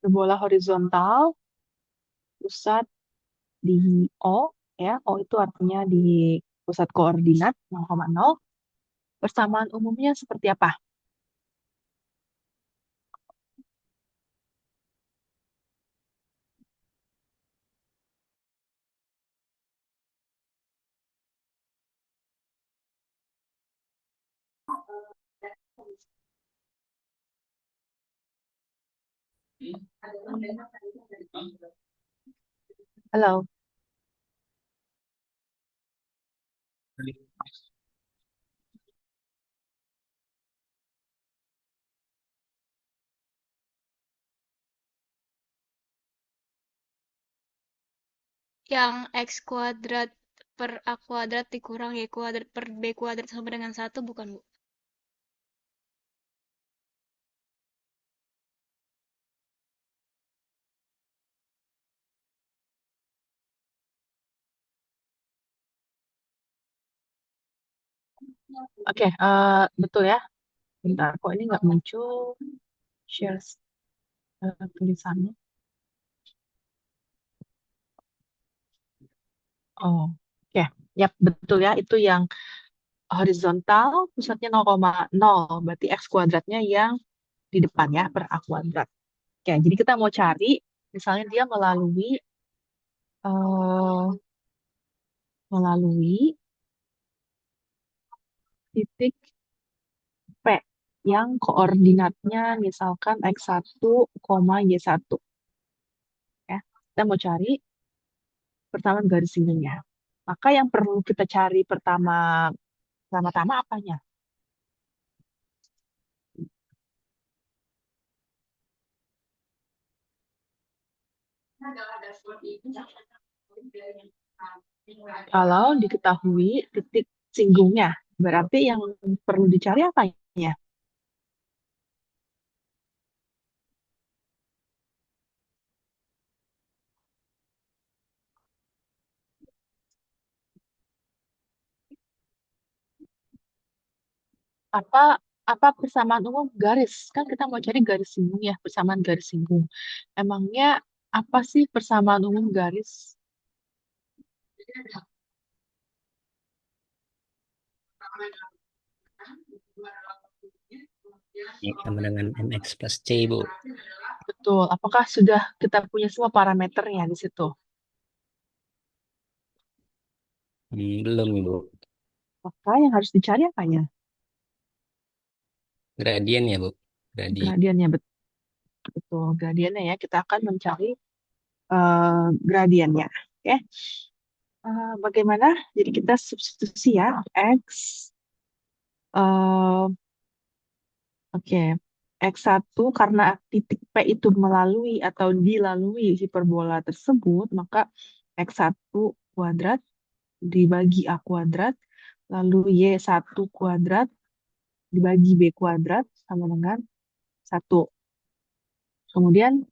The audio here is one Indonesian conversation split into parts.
Bola horizontal, pusat di O, ya. O itu artinya di pusat koordinat 0,0. Persamaan umumnya seperti apa? Halo. Yang X kuadrat per A kuadrat dikurang Y kuadrat per B kuadrat sama dengan satu bukan, Bu? Oke, betul ya. Bentar, kok ini nggak muncul share tulisannya. Oh, oke. Ya, betul ya. Itu yang horizontal, pusatnya 0,0. Berarti X kuadratnya yang di depan ya, per A kuadrat. Oke, jadi kita mau cari, misalnya dia melalui titik P yang koordinatnya misalkan X1, Y1. Ya. Kita mau cari persamaan garis ininya. Maka yang perlu kita cari pertama-tama apanya? Kalau diketahui titik singgungnya, berarti yang perlu dicari apanya? Apa apa persamaan umum garis? Kan kita mau cari garis singgung ya, persamaan garis singgung. Emangnya apa sih persamaan umum garis? Ini sama dengan MX plus C, Bu. Betul. Apakah sudah kita punya semua parameternya di situ? Belum, Bu. Maka yang harus dicari apanya? Gradien ya, Bu. Gradien. Gradiennya betul. Gradiennya ya. Kita akan mencari gradiennya. Oke. Bagaimana? Jadi kita substitusi ya. X. eh, Oke. X1 karena titik P itu melalui atau dilalui hiperbola tersebut, maka X1 kuadrat dibagi A kuadrat, lalu Y1 kuadrat dibagi B kuadrat sama dengan 1. Kemudian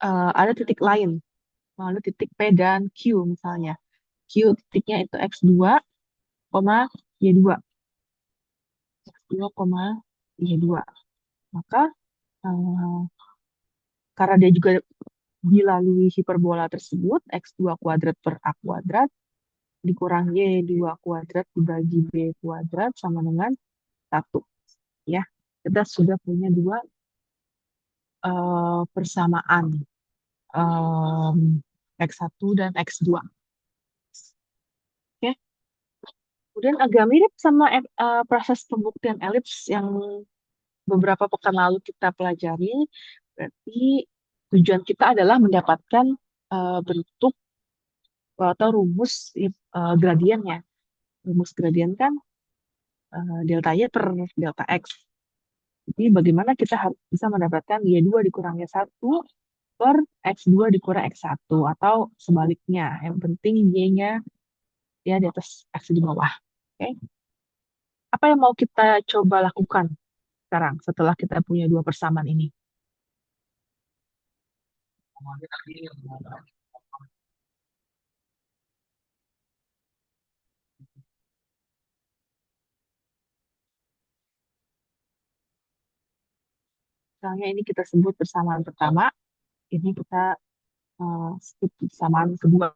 ada titik lain, lalu titik P dan Q misalnya. Q titiknya itu X2, Y2. X2, Y2. Maka eh, karena dia juga dilalui hiperbola tersebut, X2 kuadrat per A kuadrat dikurang Y2 kuadrat dibagi B kuadrat sama dengan 1. Ya, kita sudah punya dua persamaan em, X1 dan X2. Oke. Kemudian agak mirip sama proses pembuktian elips yang beberapa pekan lalu kita pelajari. Berarti tujuan kita adalah mendapatkan bentuk atau rumus gradiennya. Rumus gradien kan delta Y per delta X. Jadi bagaimana kita harus bisa mendapatkan Y2 dikurang Y1 per X2 dikurang X1 atau sebaliknya. Yang penting Y-nya ya di atas X di bawah. Oke. Apa yang mau kita coba lakukan sekarang setelah kita punya dua persamaan ini? Misalnya ini kita sebut persamaan pertama. ini kita skip persamaan kedua.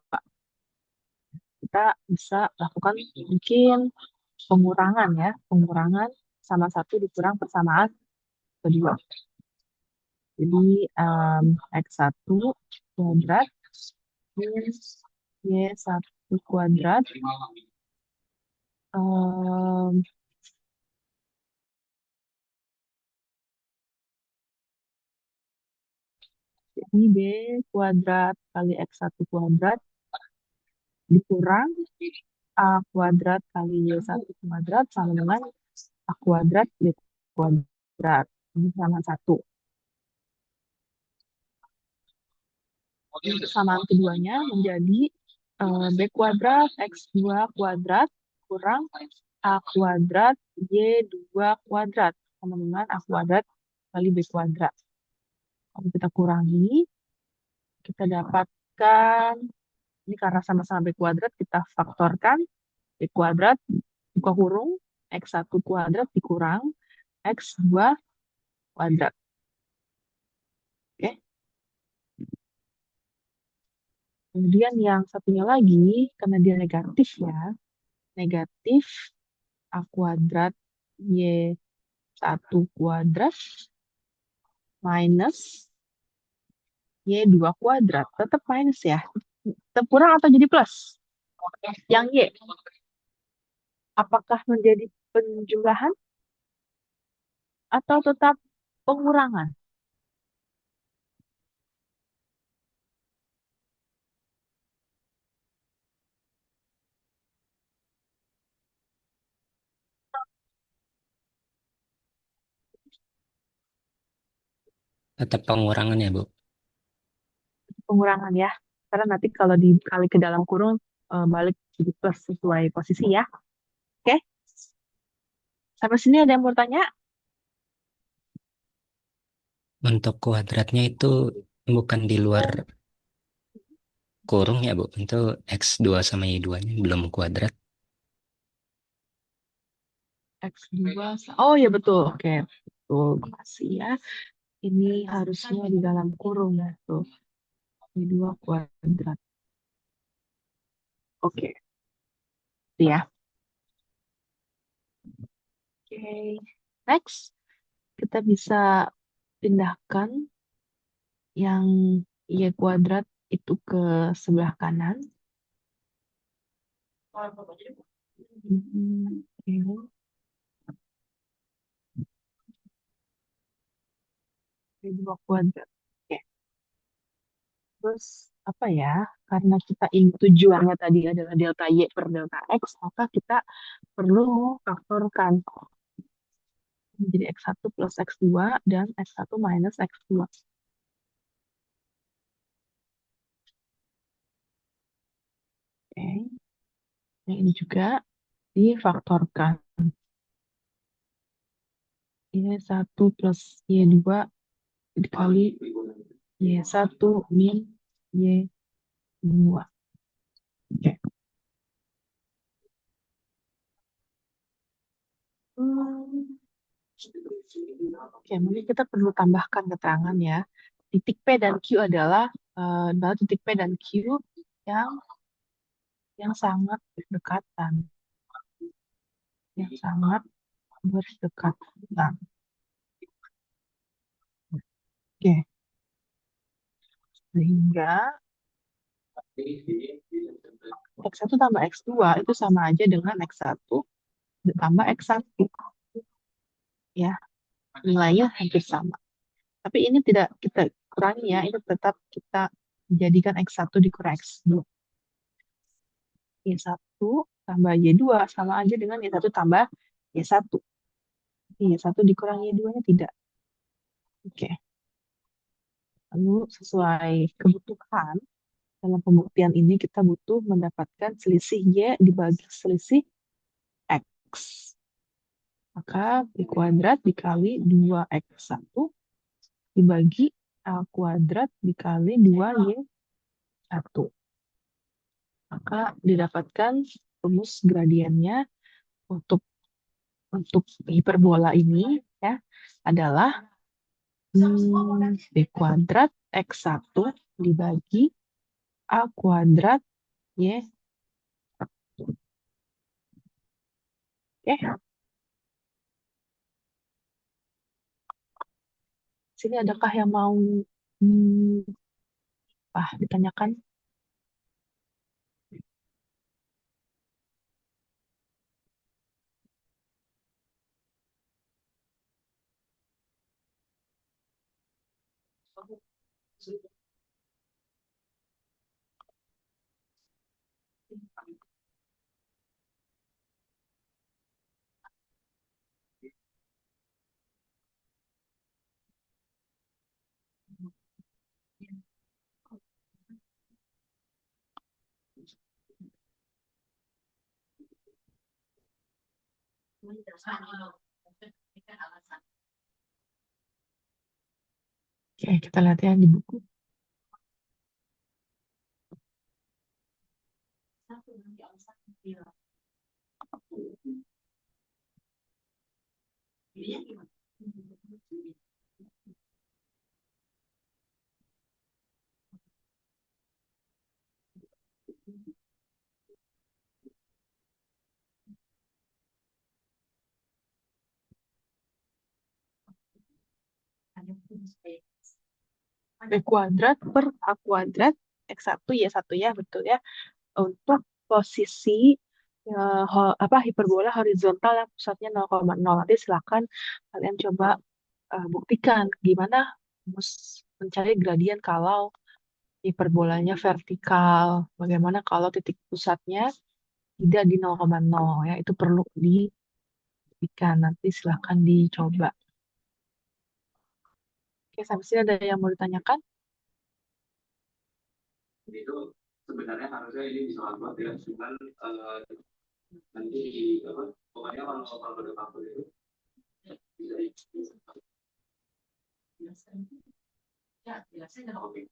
Kita bisa lakukan mungkin pengurangan ya, pengurangan sama satu dikurang persamaan kedua. Jadi X1 kuadrat minus Y1 kuadrat jadi B kuadrat kali X1 kuadrat dikurang A kuadrat kali Y1 kuadrat sama dengan A kuadrat Y kuadrat. Ini sama satu. Persamaan keduanya menjadi B kuadrat X2 kuadrat kurang A kuadrat Y2 kuadrat sama dengan A kuadrat kali B kuadrat. Kalau kita kurangi, kita dapatkan, ini karena sama-sama B kuadrat, kita faktorkan B kuadrat, buka kurung, X1 kuadrat dikurang X2 kuadrat. Oke. Kemudian yang satunya lagi, karena dia negatif ya, negatif A kuadrat Y1 kuadrat minus Y2 kuadrat. Tetap minus ya. Tetap kurang atau jadi plus? Yang Y. Apakah menjadi penjumlahan atau tetap pengurangan? Tetap pengurangan ya, Bu. Pengurangan ya. Karena nanti kalau dikali ke dalam kurung, balik jadi plus sesuai posisi ya. Oke? Sampai sini ada yang mau tanya? Untuk kuadratnya itu bukan di luar kurung ya, Bu. Itu X2 sama Y2-nya belum kuadrat. X2. Oh ya betul. Oke. Betul. Makasih ya. Ini harusnya di dalam kurung ya. Tuh. Y2 kuadrat. Oke. Itu ya. Oke. Next. Kita bisa pindahkan yang Y kuadrat itu ke sebelah kanan. Oke. Y2 kuadrat. Oke. Terus apa ya? Karena kita ini tujuannya tadi adalah delta Y per delta X, maka kita perlu faktorkan. Menjadi X1 plus X2 dan X1 minus X2. Oke. Yang ini juga difaktorkan. Y1 plus Y2 dikali Y1 min Y2. Oke. Oke, mungkin kita perlu tambahkan keterangan ya. Titik P dan Q adalah titik P dan Q yang sangat berdekatan. Yang sangat berdekatan. Oke. Sehingga X1 tambah X2 itu sama aja dengan X1 tambah X1. Ya, nilainya hampir sama. Tapi ini tidak kita kurangi ya, ini tetap kita jadikan X1 dikurang X2. Y1 tambah Y2 sama aja dengan Y1 tambah Y1. Y1 dikurang Y2-nya tidak. Oke. Lalu sesuai kebutuhan, dalam pembuktian ini kita butuh mendapatkan selisih Y dibagi selisih X. Maka B kuadrat dikali 2X1 dibagi A kuadrat dikali 2Y1. Maka didapatkan rumus gradiennya untuk hiperbola ini ya adalah B kuadrat X1 dibagi A kuadrat Y. Oke, sini adakah yang mau ditanyakan? Oke, kita lihat ya di buku. B kuadrat per A kuadrat X1 Y1 ya, betul ya. Untuk posisi hiperbola horizontal yang pusatnya 0,0. Nanti silakan kalian coba buktikan gimana mencari gradien kalau hiperbolanya vertikal. Bagaimana kalau titik pusatnya tidak di 0,0 ya. Itu perlu dibuktikan. Nanti silakan dicoba. Oke, sampai sini ada yang mau ditanyakan? Itu sebenarnya harusnya ini bisa buat ya, cuman nanti apa pokoknya kalau pada waktu itu bisa oke.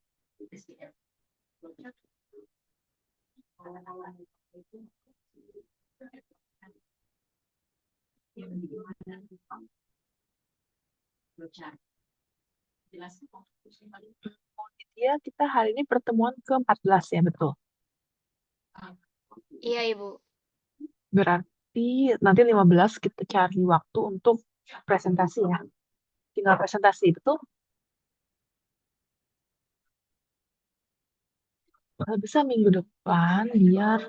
Ya, kita hari ini pertemuan ke-14 ya, betul. Iya, Ibu. Berarti nanti 15 kita cari waktu untuk presentasi ya. Tinggal presentasi, betul? Kalau bisa minggu depan biar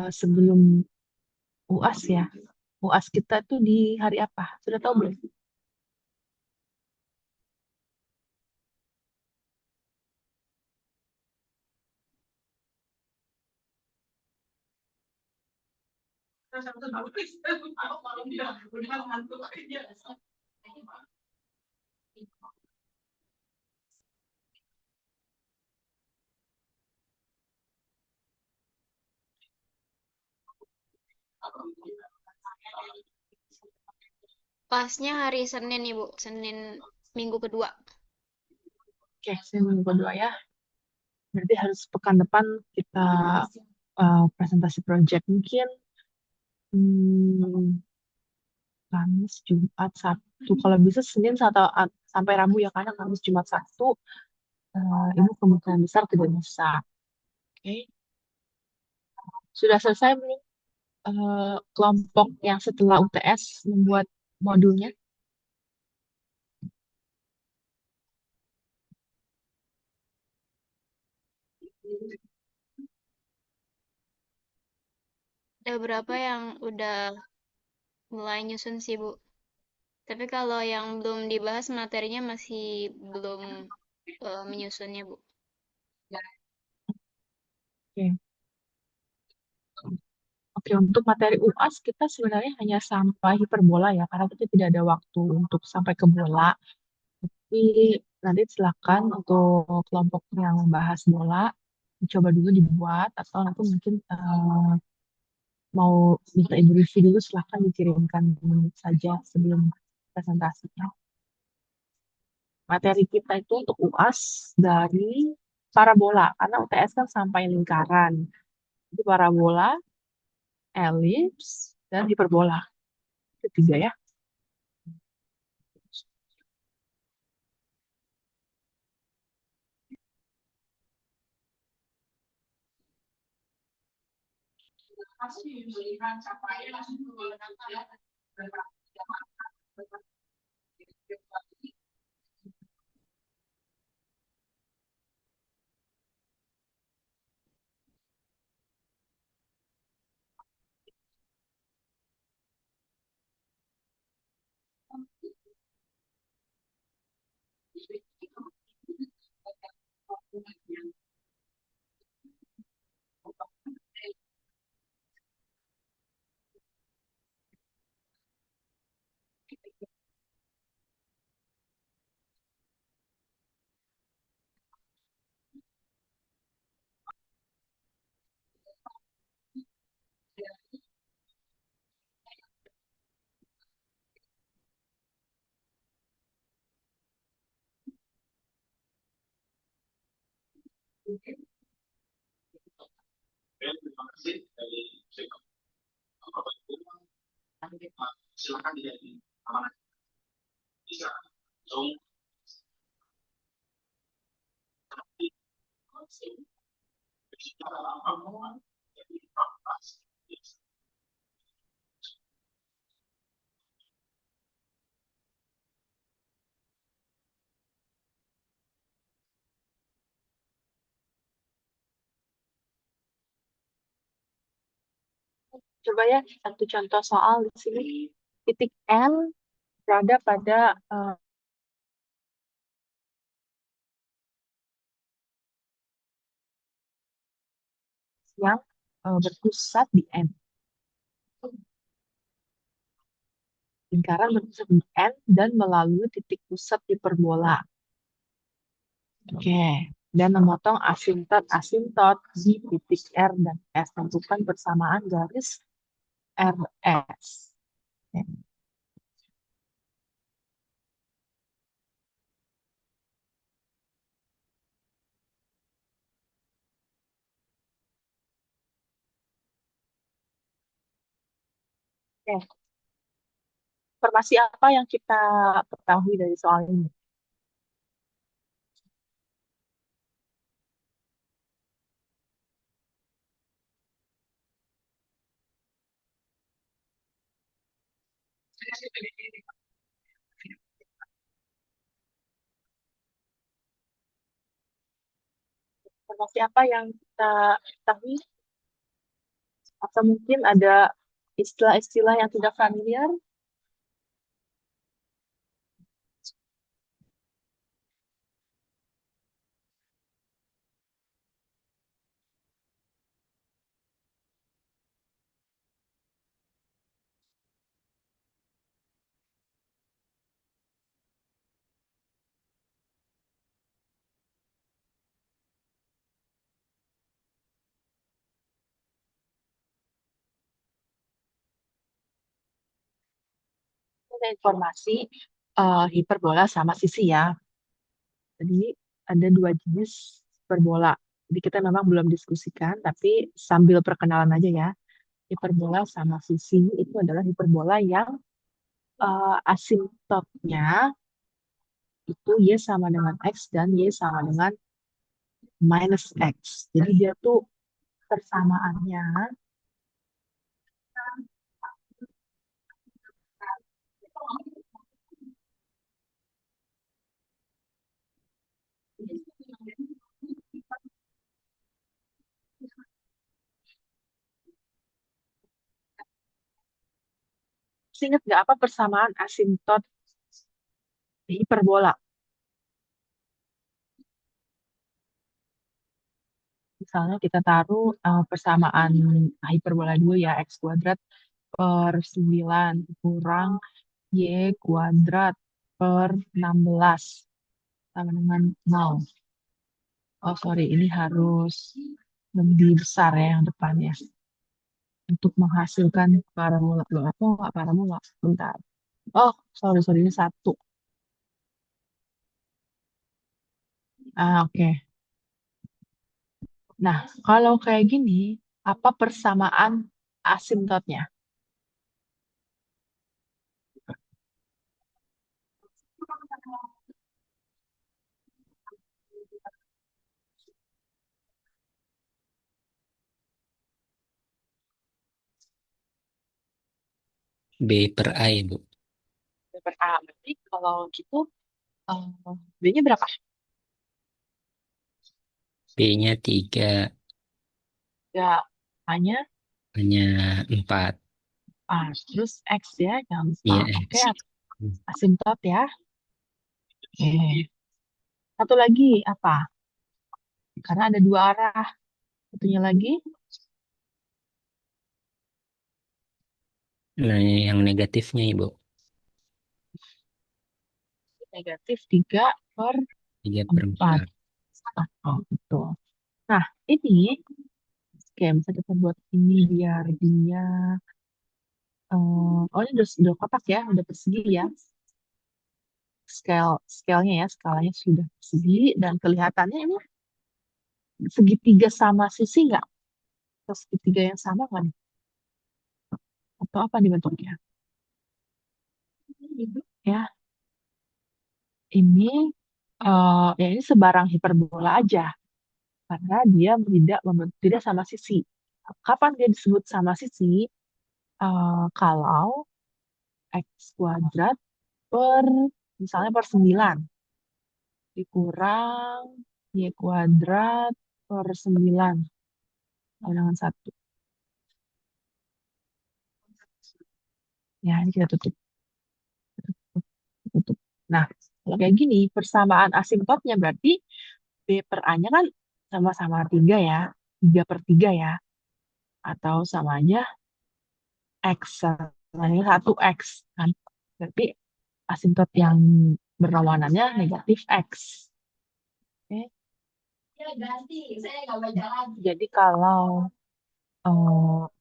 sebelum UAS ya. UAS kita tuh di hari apa? Sudah tahu belum? Pasnya hari Senin, Ibu. Senin minggu kedua. Oke, saya minggu kedua ya. Berarti harus pekan depan kita presentasi project. Mungkin hmm, Kamis, Jumat, Sabtu. Kalau bisa Senin sampai Rabu ya, karena Kamis, Jumat, Sabtu ini kemungkinan besar tidak bisa. Oke, sudah selesai belum kelompok yang setelah UTS membuat modulnya? Ada beberapa yang udah mulai nyusun sih, Bu. Tapi kalau yang belum dibahas materinya masih belum menyusunnya, Bu. Oke. Oke, untuk materi UAS kita sebenarnya hanya sampai hiperbola ya, karena kita tidak ada waktu untuk sampai ke bola. Tapi nanti silakan untuk kelompok yang membahas bola, dicoba dulu dibuat, atau nanti mungkin mau minta ibu review dulu, silakan dikirimkan saja sebelum presentasinya. Materi kita itu untuk UAS dari parabola, karena UTS kan sampai lingkaran. Jadi parabola, elips, dan hiperbola. Ketiga ya. Terima kasih dari Bapak Ibu. Silakan jadi amanah bisa langsung Coba ya, satu contoh soal di sini. Titik N berada pada yang berpusat di N. Lingkaran berpusat di N dan melalui titik pusat hiperbola. Oke. Dan memotong asimtot di titik R dan S. Tentukan persamaan garis RS. Oke. Oke. Informasi apa yang kita ketahui dari soal ini? Informasi apa yang kita ketahui? Atau mungkin ada istilah-istilah yang tidak familiar? Ada informasi hiperbola sama sisi ya. Jadi ada dua jenis hiperbola. Jadi kita memang belum diskusikan, tapi sambil perkenalan aja ya. Hiperbola sama sisi itu adalah hiperbola yang asimptotnya itu Y sama dengan X dan Y sama dengan minus X. Jadi dia tuh persamaannya ingat nggak apa persamaan asimptot hiperbola? Misalnya kita taruh persamaan hiperbola dulu ya, X kuadrat per 9 kurang Y kuadrat per 16 sama dengan 0. Oh, sorry, ini harus lebih besar ya yang depannya. Untuk menghasilkan parabola. Loh, aku nggak parabola. Bentar. Oh, sorry, ini 1. Oke. Nah, kalau kayak gini, apa persamaan asimptotnya? B per A ya, Bu. B per A. Berarti kalau gitu, eh, B-nya berapa? B-nya 3, Ya, A-nya hanya 4. A. Terus X ya, jangan lupa. Iya, Oke, X. asimtot ya. Oke. Satu lagi apa? Karena ada dua arah. Satunya lagi Nah, yang negatifnya, Ibu. negatif 3/4. 3/4. Oh, betul. Nah, ini oke, bisa kita buat ini biar dia oh ini udah kotak ya, udah persegi ya. Scale-nya ya, skalanya sudah persegi dan kelihatannya ini segitiga sama sisi nggak? Atau segitiga yang sama kan? Atau apa nih bentuknya? Ya, ini ya ini sebarang hiperbola aja karena dia tidak sama sisi. Kapan dia disebut sama sisi? Kalau X kuadrat per misalnya per 9 dikurang Y kuadrat per 9 sama dengan 1. Ya, ini kita tutup. Tutup. Nah, kalau kayak gini, persamaan asimptotnya berarti B per A-nya kan sama-sama 3 ya. 3/3 ya. Atau sama aja X. Sama ini 1X. Kan? Berarti asimptot yang berlawanannya negatif X. Oke. Jadi kalau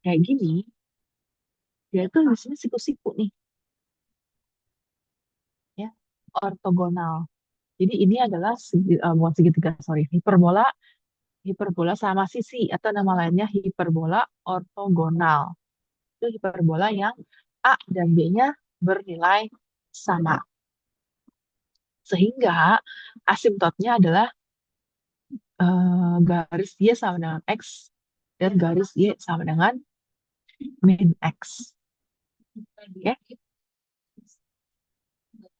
kayak gini, dia itu di sini siku-siku nih, ya, ortogonal. Jadi ini adalah bukan segitiga, sorry, hiperbola, hiperbola sama sisi atau nama lainnya hiperbola ortogonal. Itu hiperbola yang A dan B-nya bernilai sama. Sehingga asimptotnya adalah garis Y sama dengan X dan garis Y sama dengan min X. Ya,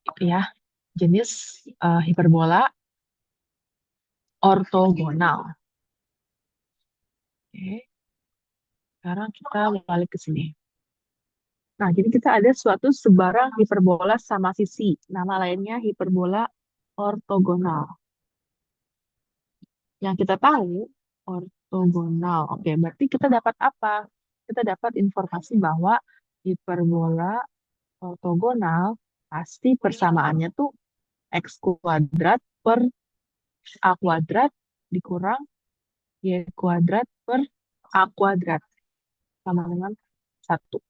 itu ya jenis hiperbola ortogonal. Oke, sekarang kita balik ke sini. Nah, jadi kita ada suatu sebarang hiperbola sama sisi. Nama lainnya hiperbola ortogonal. Yang kita tahu, ortogonal. Oke, berarti kita dapat apa? Kita dapat informasi bahwa hiperbola ortogonal pasti persamaannya tuh X kuadrat per A kuadrat dikurang Y kuadrat per A kuadrat sama dengan 1.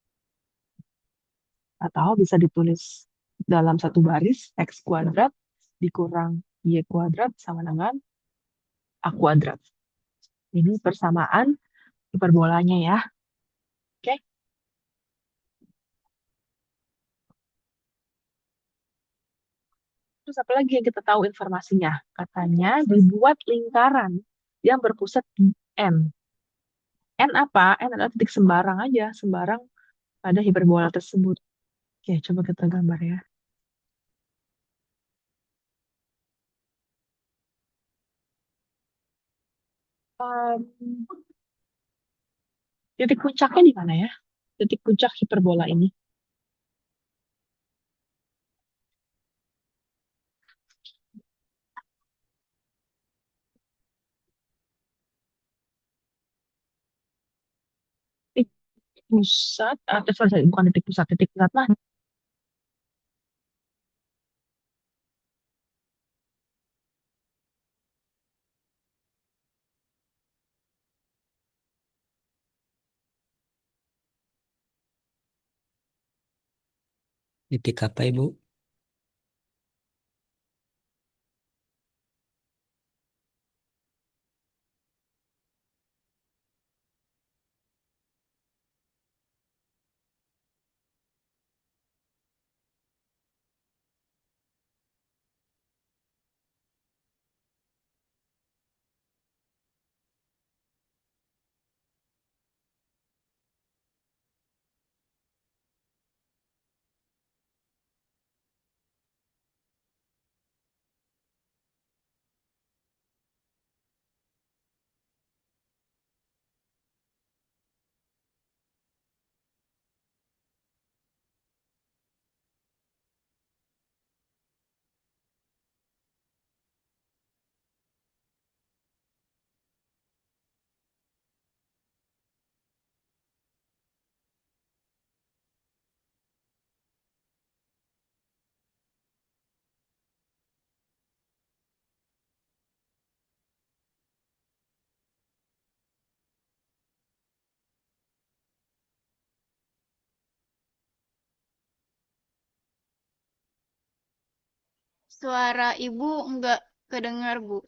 Atau bisa ditulis dalam satu baris X kuadrat dikurang Y kuadrat sama dengan A kuadrat. Ini persamaan hiperbolanya ya. Oke. Terus apa lagi yang kita tahu informasinya? Katanya dibuat lingkaran yang berpusat di N. N apa? N adalah titik sembarang aja, sembarang pada hiperbola tersebut. Oke, coba kita gambar ya. Um, Titik puncaknya di mana ya? Titik puncak hiperbola ini. Titik pusat, sorry, bukan titik pusat, titik pusat lah. Titik apa, Ibu? Suara ibu nggak kedengar, Bu.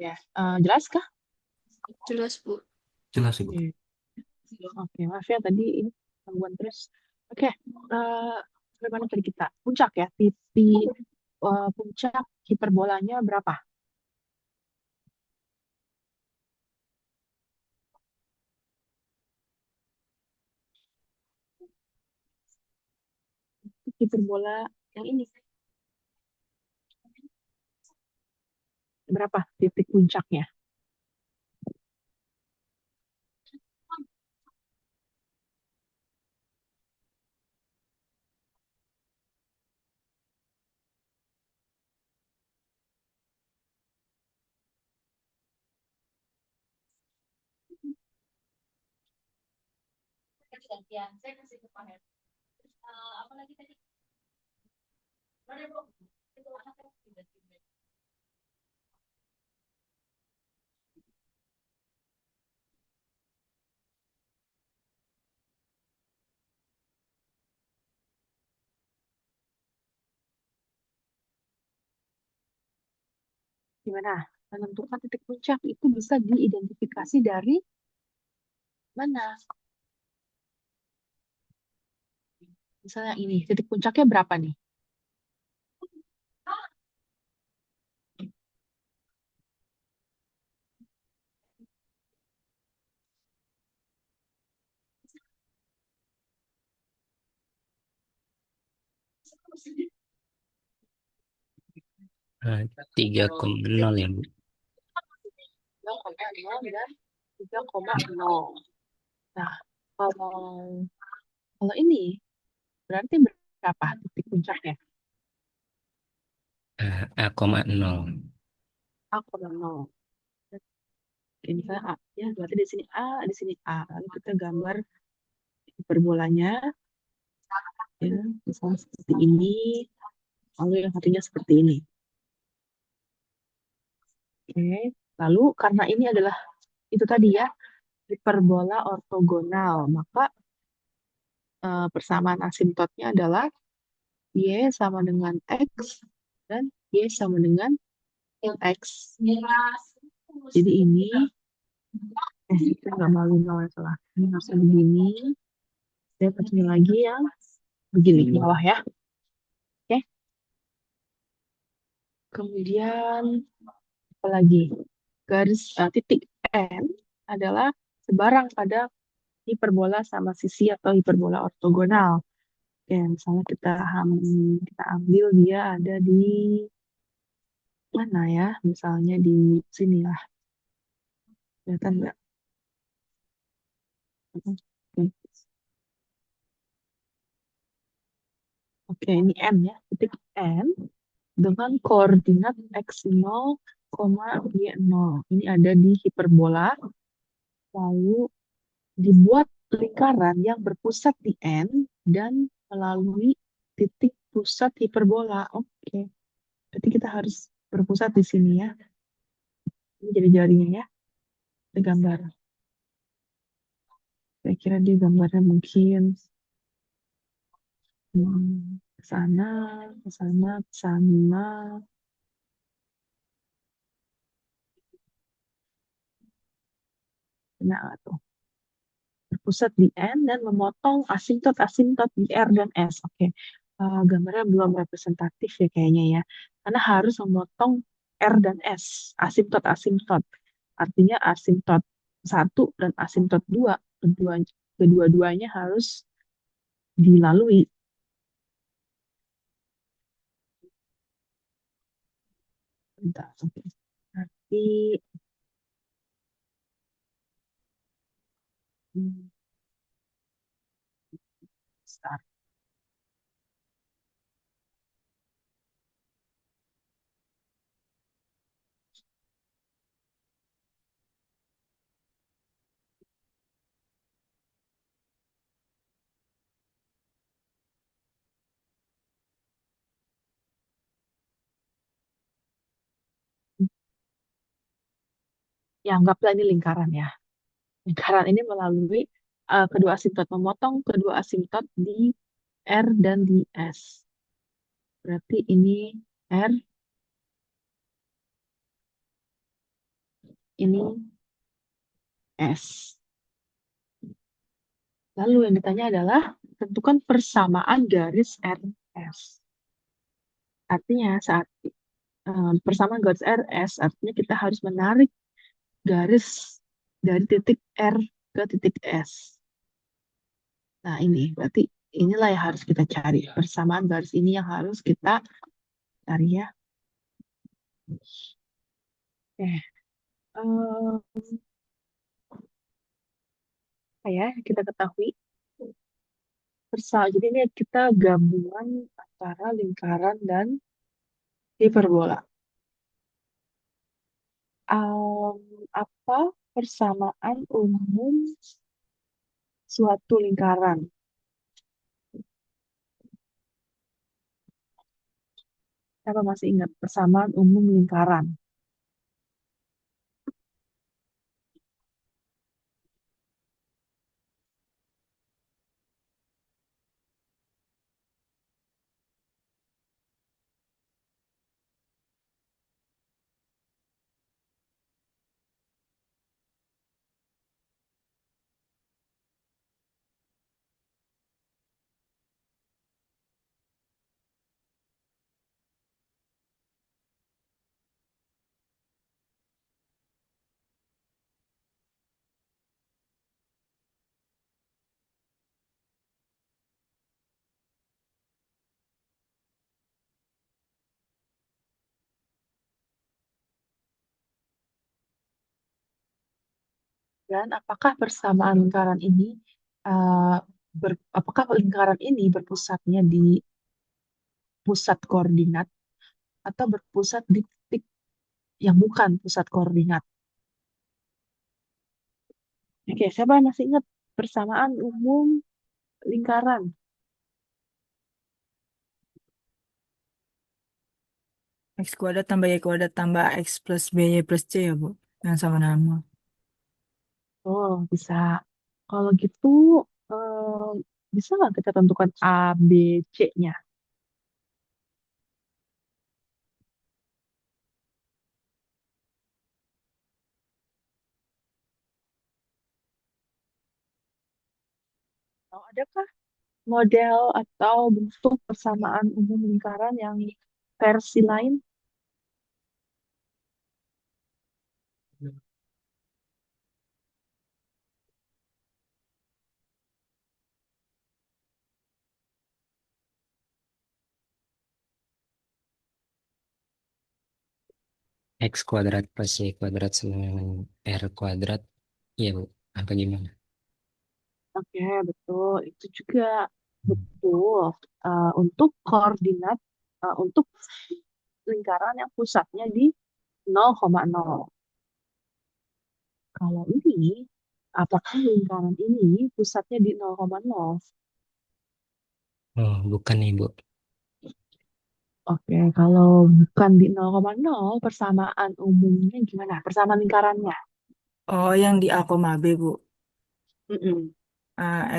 Ya. Jelas kah? Jelas, Bu. Jelas, Ibu. Oke. Oke, maaf ya tadi ini gangguan terus. Oke, sampai mana tadi kita? Puncak ya, titik puncak hiperbolanya berapa? Titik hiperbola yang ini berapa titik puncaknya? Gimana? Menentukan titik puncak itu bisa diidentifikasi dari mana? Misalnya ini, titik puncaknya berapa nih? Eh, 3,0 ya, Bu. 3,0 dan 3,0. Nah, kalau kalau ini berarti berapa titik puncaknya? A,0. A,0. Oke, misalnya A, ya berarti di sini A, di sini A. Lalu kita gambar hiperbolanya, ya, misalnya seperti ini, lalu yang satunya seperti ini. Oke, lalu karena ini adalah itu tadi ya, hiperbola ortogonal, maka persamaan asimptotnya adalah Y sama dengan X dan Y sama dengan X. Jadi ini, kita nggak mau nol ya, salah. Ini harusnya begini. Saya pakai lagi yang begini di bawah ya. Oke. Kemudian apa lagi? Garis titik N adalah sebarang pada hiperbola sama sisi atau hiperbola ortogonal. Oke, misalnya kita ambil dia ada di mana ya? Misalnya di sini lah, kelihatan nggak? Oke, Oke, ini N ya, titik N dengan koordinat x0, y0. Ini ada di hiperbola, lalu dibuat lingkaran yang berpusat di N dan melalui titik pusat hiperbola. Oke, berarti kita harus berpusat di sini ya. Ini jadi jarinya ya, ada gambar. Saya kira dia gambarnya mungkin ke sana, ke sana, ke sana. Nah, tuh. Berpusat di N dan memotong asimtot-asimtot di R dan S. Oke, gambarnya belum representatif ya kayaknya ya. Karena harus memotong R dan S, asimtot-asimtot. Artinya asimtot satu dan asimtot dua, kedua-duanya harus dilalui. Bentar, oke. Nanti hmm, start. Ya, anggaplah ini lingkaran ya. Lingkaran ini melalui kedua asimtot, memotong kedua asimtot di R dan di S. Berarti ini R, ini S. Lalu yang ditanya adalah tentukan persamaan garis RS. Artinya saat persamaan garis RS, artinya kita harus menarik garis dari titik R ke titik S. Nah ini berarti inilah yang harus kita cari. Persamaan garis ini yang harus kita cari ya. Eh, ya kita ketahui jadi ini kita gabungan antara lingkaran dan hiperbola. Apa persamaan umum suatu lingkaran? Siapa masih ingat persamaan umum lingkaran? Dan apakah persamaan lingkaran ini uh, apakah lingkaran ini berpusatnya di pusat koordinat atau berpusat di titik yang bukan pusat koordinat? Oke, siapa yang masih ingat persamaan umum lingkaran? X kuadrat tambah Y kuadrat tambah X plus BY plus C ya, Bu. Yang sama nama. Oh, bisa. Kalau gitu, eh, bisa nggak kita tentukan A, B, C-nya? Adakah model atau bentuk persamaan umum lingkaran yang versi lain? X kuadrat plus Y kuadrat sama dengan R kuadrat. Iya, Bu. Apa gimana? Oke, betul. Itu juga betul. Untuk koordinat, untuk lingkaran yang pusatnya di 0,0. Kalau ini, apakah lingkaran ini pusatnya di 0,0? Oh, bukan nih, Bu. Oke, kalau bukan di 0,0, persamaan umumnya gimana? Persamaan lingkarannya. Oh, yang di A, B, Bu. Mm-mm.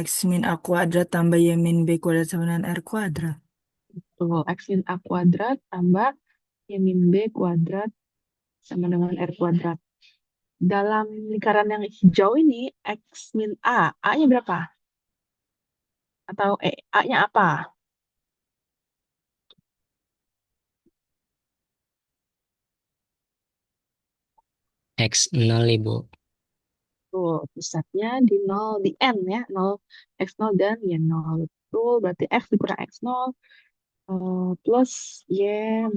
X min A kuadrat tambah Y min B kuadrat sama dengan R kuadrat. Tuh, X min A kuadrat tambah Y min B kuadrat sama dengan R kuadrat. Dalam lingkaran yang hijau ini, X min A, A-nya berapa? Atau A-nya apa? X0, Ibu. Tuh, pusatnya di 0, di N ya, 0, X0 dan Y0. Betul, berarti X dikurang X0 plus Y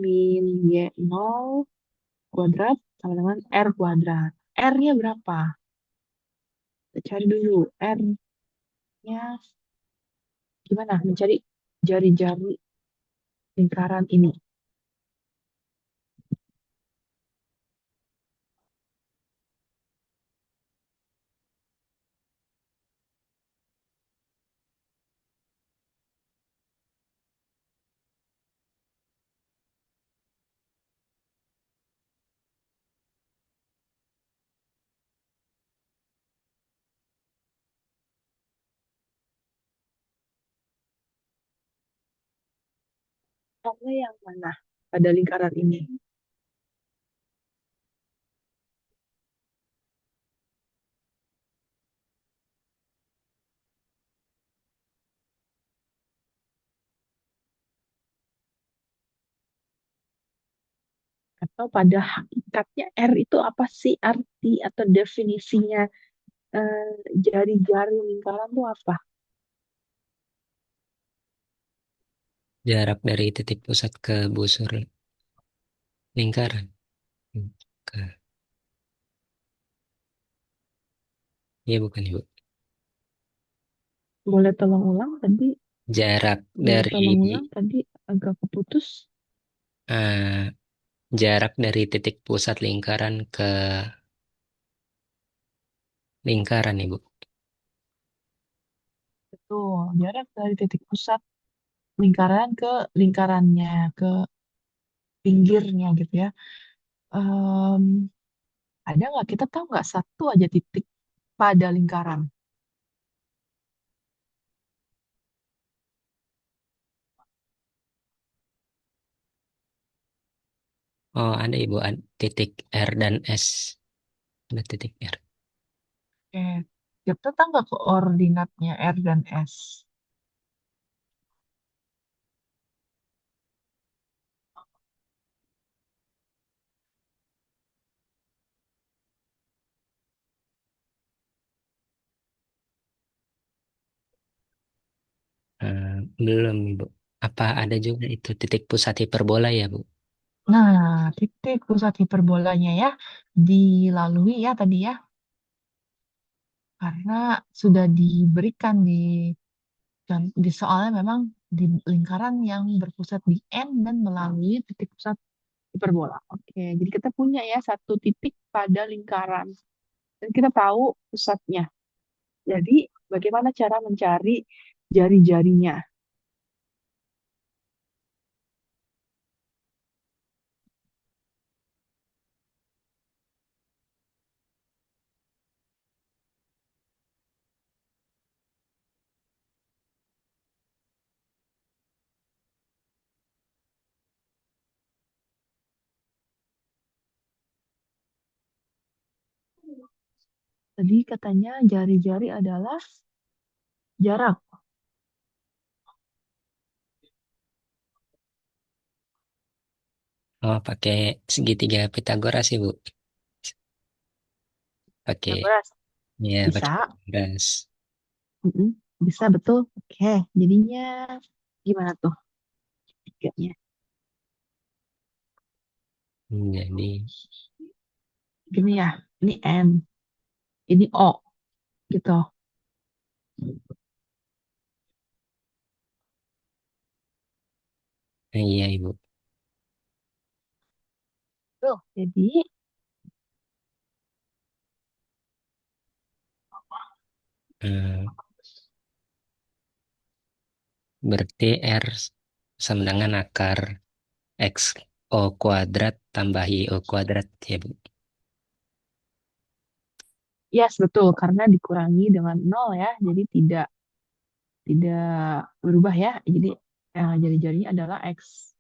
min Y0 kuadrat sama dengan R kuadrat. R-nya berapa? Kita cari dulu. R-nya gimana? Mencari jari-jari lingkaran ini. R-nya yang mana pada lingkaran ini? Atau pada hakikatnya R itu apa sih arti atau definisinya eh, jari-jari lingkaran itu apa? Jarak dari titik pusat ke busur lingkaran. Ke, iya bukan, Ibu. Boleh tolong ulang tadi? Jarak Boleh dari tolong ulang tadi agak keputus. eh, jarak dari titik pusat lingkaran ke lingkaran, Ibu. Betul, jarak dari titik pusat lingkaran ke lingkarannya, ke pinggirnya gitu ya. Em, ada nggak, kita tahu nggak satu aja titik pada lingkaran? Oh, ada, Ibu. Titik R dan S. Ada titik R. Oke, kita tahu nggak koordinatnya R dan S? Belum, Ibu. Apa ada juga itu titik pusat hiperbola ya, Bu? Nah, titik pusat hiperbolanya ya dilalui ya tadi ya, karena sudah diberikan di soalnya memang di lingkaran yang berpusat di N dan melalui titik pusat hiperbola. Oke, jadi kita punya ya satu titik pada lingkaran dan kita tahu pusatnya. Jadi bagaimana cara mencari jari-jarinya? Tadi katanya jari-jari adalah jarak. Oh, pakai segitiga Pitagoras sih, Bu. Yang Pakai, beras. ya, Bisa. pakai Pitagoras. Mm-mm. Bisa betul. Oke, jadinya gimana tuh tiganya? Jadi, Gini ya, ini N, ini O, gitu. iya Ibu. Tuh, jadi Eh, berarti R sama dengan akar X O kuadrat tambah Y O kuadrat ya Bu. yes betul karena dikurangi dengan 0 ya, jadi tidak berubah ya. Jadi jari-jarinya adalah X0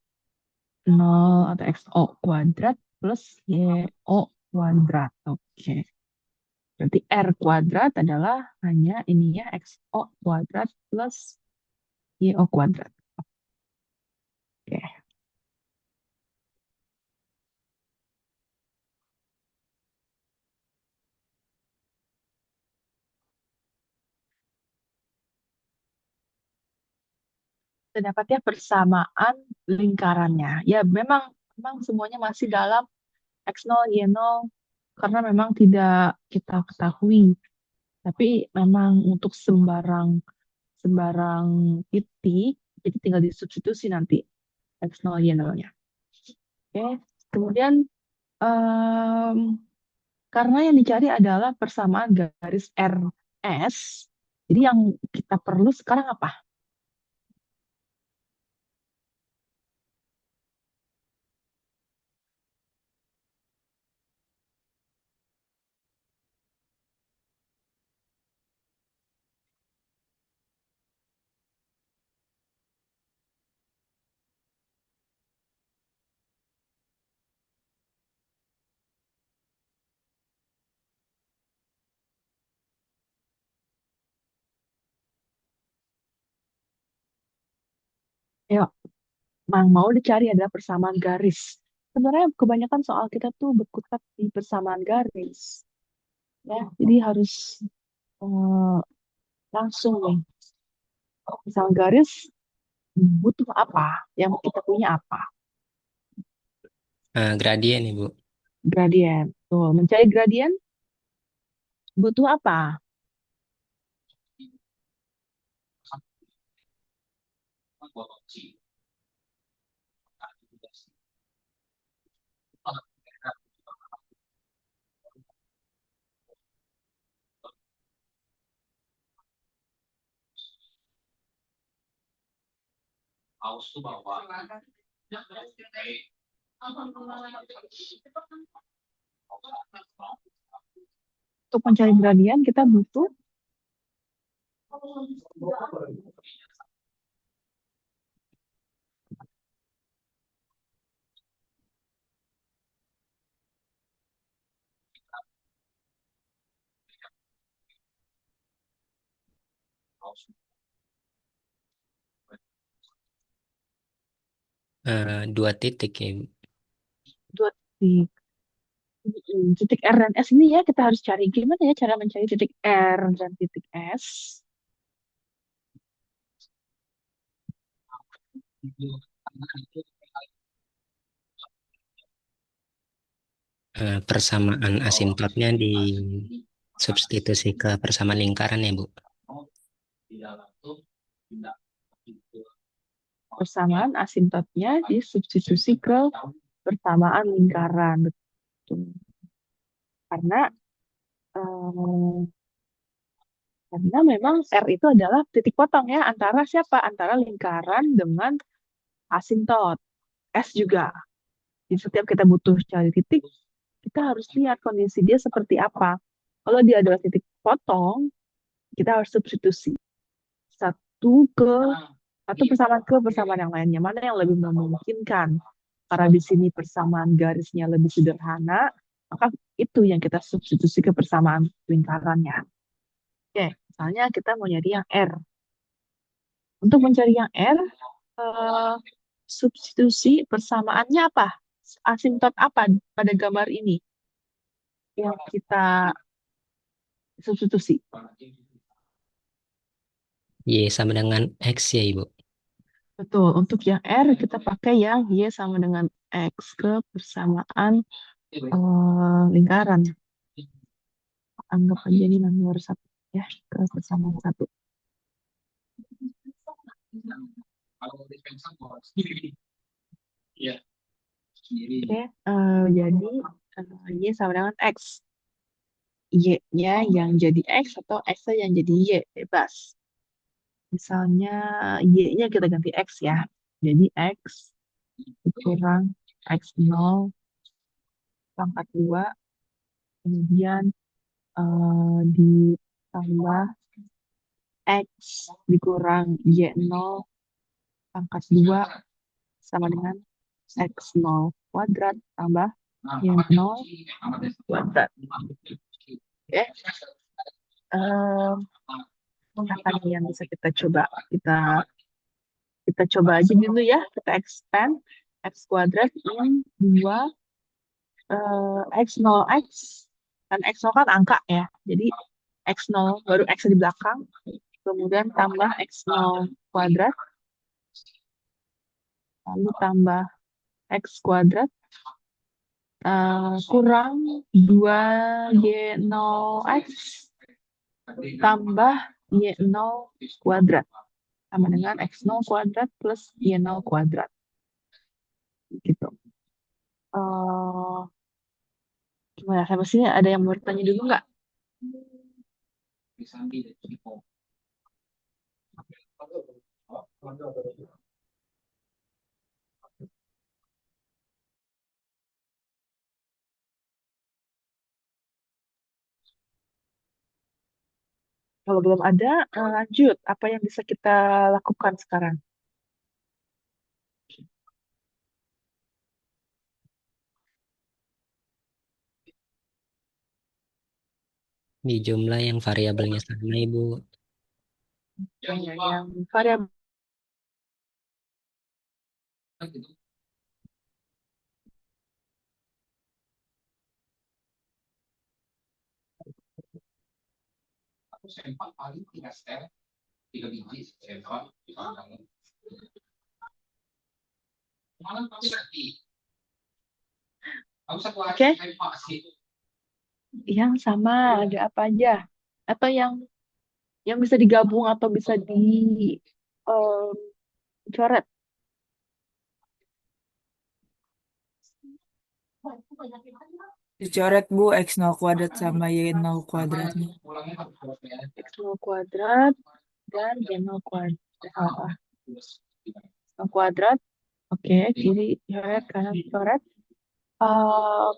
atau XO kuadrat plus YO kuadrat. Oke. Berarti R kuadrat adalah hanya ininya XO kuadrat plus YO kuadrat. Oke. Kita dapat ya persamaan lingkarannya. Ya memang semuanya masih dalam X0, Y0 karena memang tidak kita ketahui. Tapi memang untuk sembarang sembarang titik, jadi tinggal disubstitusi nanti X0, Y0-nya. Oke, kemudian em, karena yang dicari adalah persamaan garis RS, jadi yang kita perlu sekarang apa? Ayo, yang mau dicari adalah persamaan garis. Sebenarnya kebanyakan soal kita tuh berkutat di persamaan garis. Ya, jadi harus eh, langsung nih. Persamaan garis butuh apa? Yang kita punya apa? Gradien Ibu. Gradien. Tuh, mencari gradien butuh apa? Untuk mencari gradien kita butuh Dua titik ya Ibu. dua titik. Titik R dan S ini ya kita harus cari gimana ya cara mencari titik R dan titik S. Persamaan asimptotnya disubstitusi ke persamaan lingkaran ya Bu. Persamaan asimptotnya disubstitusi ke persamaan lingkaran. Betul. Karena eh, karena memang R itu adalah titik potong ya antara siapa? Antara lingkaran dengan asimptot. S juga. Di setiap kita butuh cari titik, kita harus lihat kondisi dia seperti apa. Kalau dia adalah titik potong, kita harus substitusi satu ke satu persamaan ke persamaan yang lainnya. Mana yang lebih memungkinkan? Karena di sini persamaan garisnya lebih sederhana, maka itu yang kita substitusi ke persamaan lingkarannya. Oke, misalnya kita mau nyari yang R. Untuk mencari yang R, eh, substitusi persamaannya apa? Asimtot apa pada gambar ini yang kita substitusi? Y sama dengan X ya Ibu. Betul, untuk yang R kita pakai yang Y sama dengan X kebersamaan lingkaran. Anggap aja ini nomor 1 ya, kebersamaan 1. Oke, jadi Y sama dengan X. Y-nya yang jadi X atau X-nya yang jadi Y, bebas. Misalnya Y-nya kita ganti X ya. Jadi X dikurang X0 pangkat 2. Kemudian ditambah X dikurang Y0 pangkat 2 sama dengan X0 kuadrat tambah Y0 kuadrat. Oke. Apa nih yang bisa kita coba? Kita coba aja dulu ya. Kita expand X kuadrat in 2 X0 X. Kan X0 kan angka ya. Jadi X0 baru X di belakang. Kemudian tambah X0 kuadrat. Lalu tambah X kuadrat. Kurang 2Y0X tambah Y0 kuadrat. Sama dengan X0 kuadrat plus Y0 kuadrat. Gitu. Gimana? Sampai sini ada yang mau bertanya dulu nggak? Kalau belum ada, lanjut. Apa yang bisa kita lakukan sekarang? Di jumlah yang variabelnya sama, Ibu. Yang variabel Oke, yang sama ada apa aja? Atau yang bisa digabung atau bisa dicoret? Dicoret Bu, X0 kuadrat sama Y0 kuadratnya. X0 kuadrat dan Y0 kuadrat. X0 kuadrat. Oke, kiri coret, kanan coret.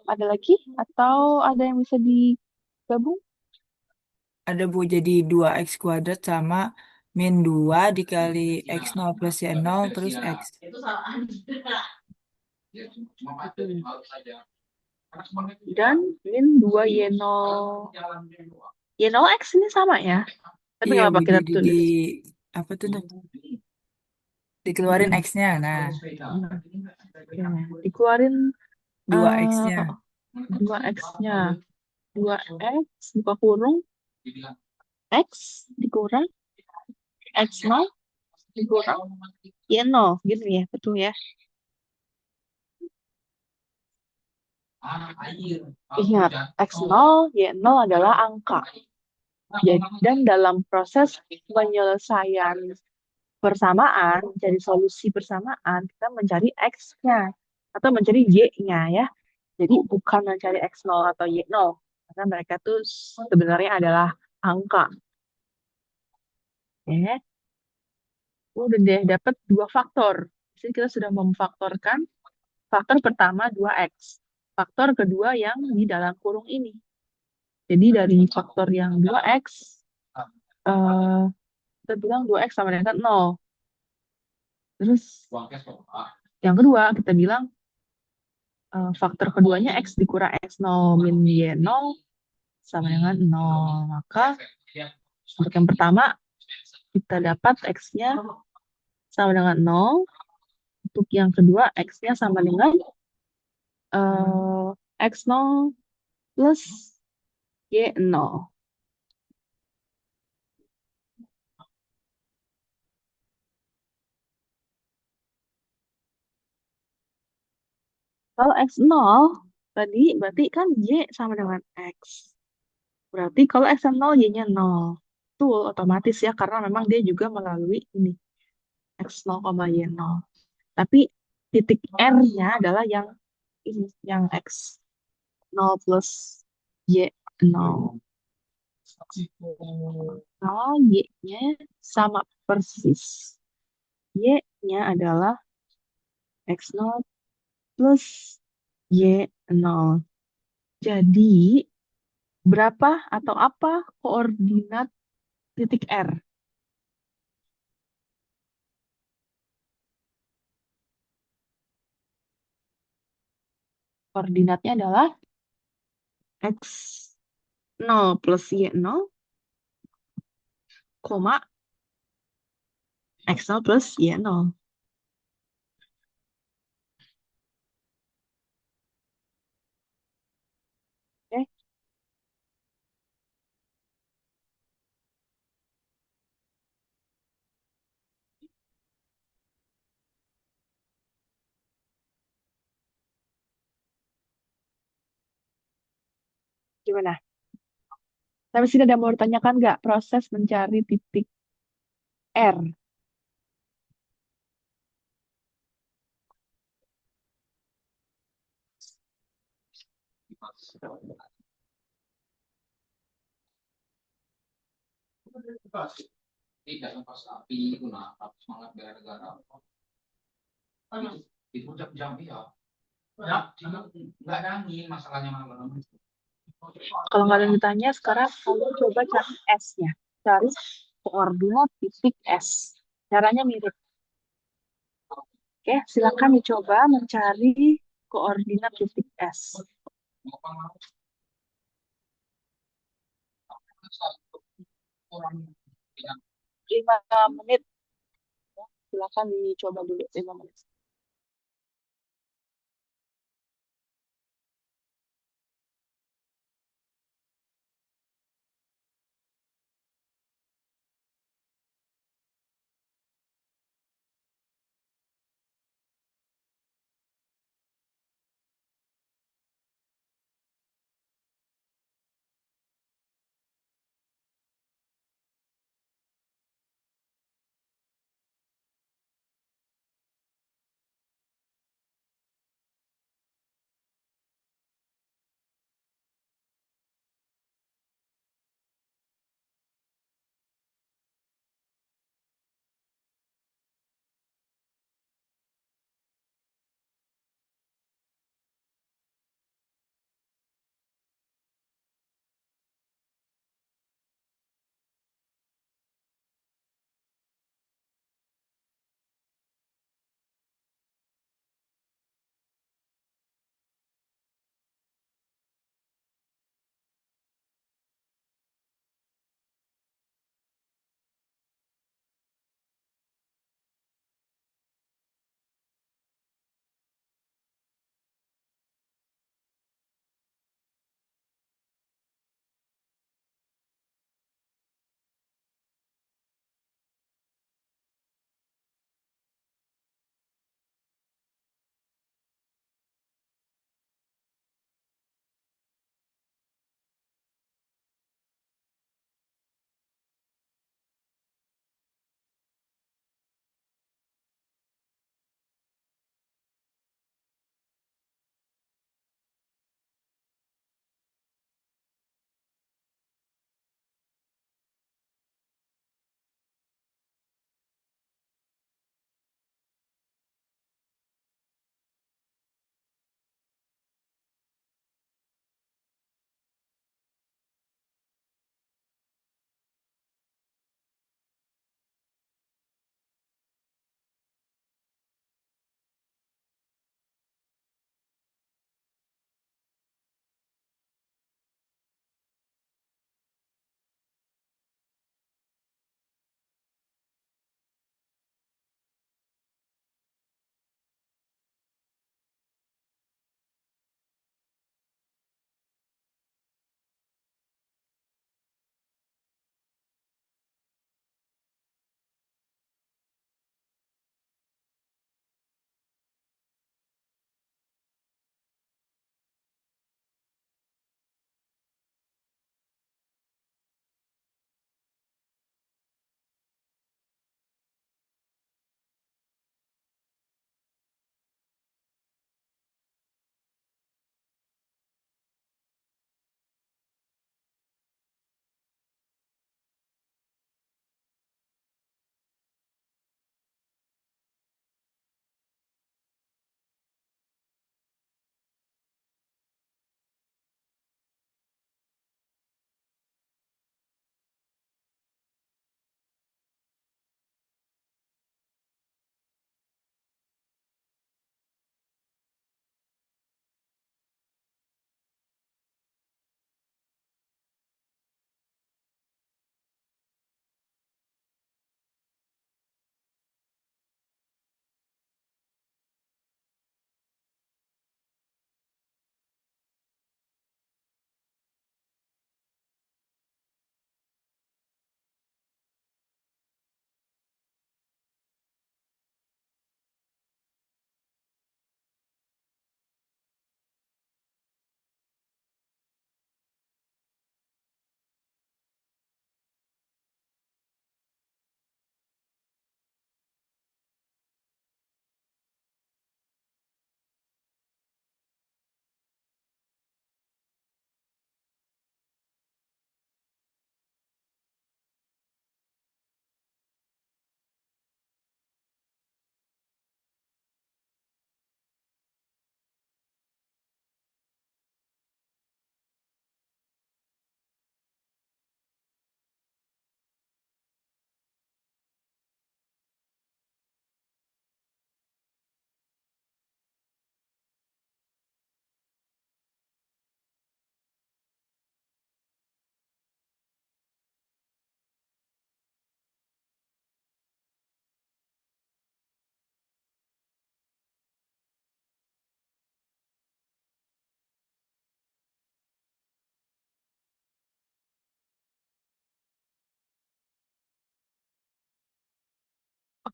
Ada lagi? Atau ada yang bisa digabung? Ada Bu, jadi 2X kuadrat sama min 2 dikali X0 plus Y0 terus X. Dan min 2 Y0X ini sama ya. Tapi Iya nggak Bu, apa-apa kita jadi tulis. apa tuh Dok? Dikeluarin X-nya. Nah, Oke, dikeluarin 2X-nya. 2X-nya. 2X buka kurung. X dikurang X0 dikurang Y0. Gitu ya, betul ya. Ingat, X0, Y0 adalah angka. Jadi, dan dalam proses penyelesaian persamaan, mencari solusi persamaan, kita mencari X-nya atau mencari Y-nya ya. Jadi bukan mencari X0 atau Y0, karena mereka tuh sebenarnya adalah angka. Oke, udah deh dapat 2 faktor. Di sini kita sudah memfaktorkan faktor pertama 2X. Faktor kedua yang di dalam kurung ini. Jadi dari faktor yang 2X, kita bilang 2X sama dengan 0. Terus yang kedua kita bilang faktor keduanya X dikurang X0 min Y0 sama dengan 0. Maka untuk yang pertama kita dapat X-nya sama dengan 0. Untuk yang kedua X-nya sama dengan X0 plus Y0. Kalau X0 tadi berarti kan Y sama dengan X. Berarti kalau X0 Y-nya 0. Betul, otomatis ya karena memang dia juga melalui ini X0, Y0. Tapi titik R-nya adalah yang ini, yang X0 plus Y0. Kalau Y-nya sama persis. Y-nya adalah X0 plus Y0. Jadi, berapa atau apa koordinat titik R? Koordinatnya adalah X0 plus Y0, koma X0 plus Y0. Oke, gimana? Tapi sini ada mau ditanyakan nggak proses mencari titik R? Tidak lepas api itu nah semangat gara-gara itu jam ya ya nggak ada angin masalahnya malam. Kalau nggak ada yang ditanya, sekarang kamu coba cari S-nya. Cari koordinat titik S. Caranya mirip. Oke, silakan dicoba mencari koordinat titik S. 5 menit. Silakan dicoba dulu 5 menit.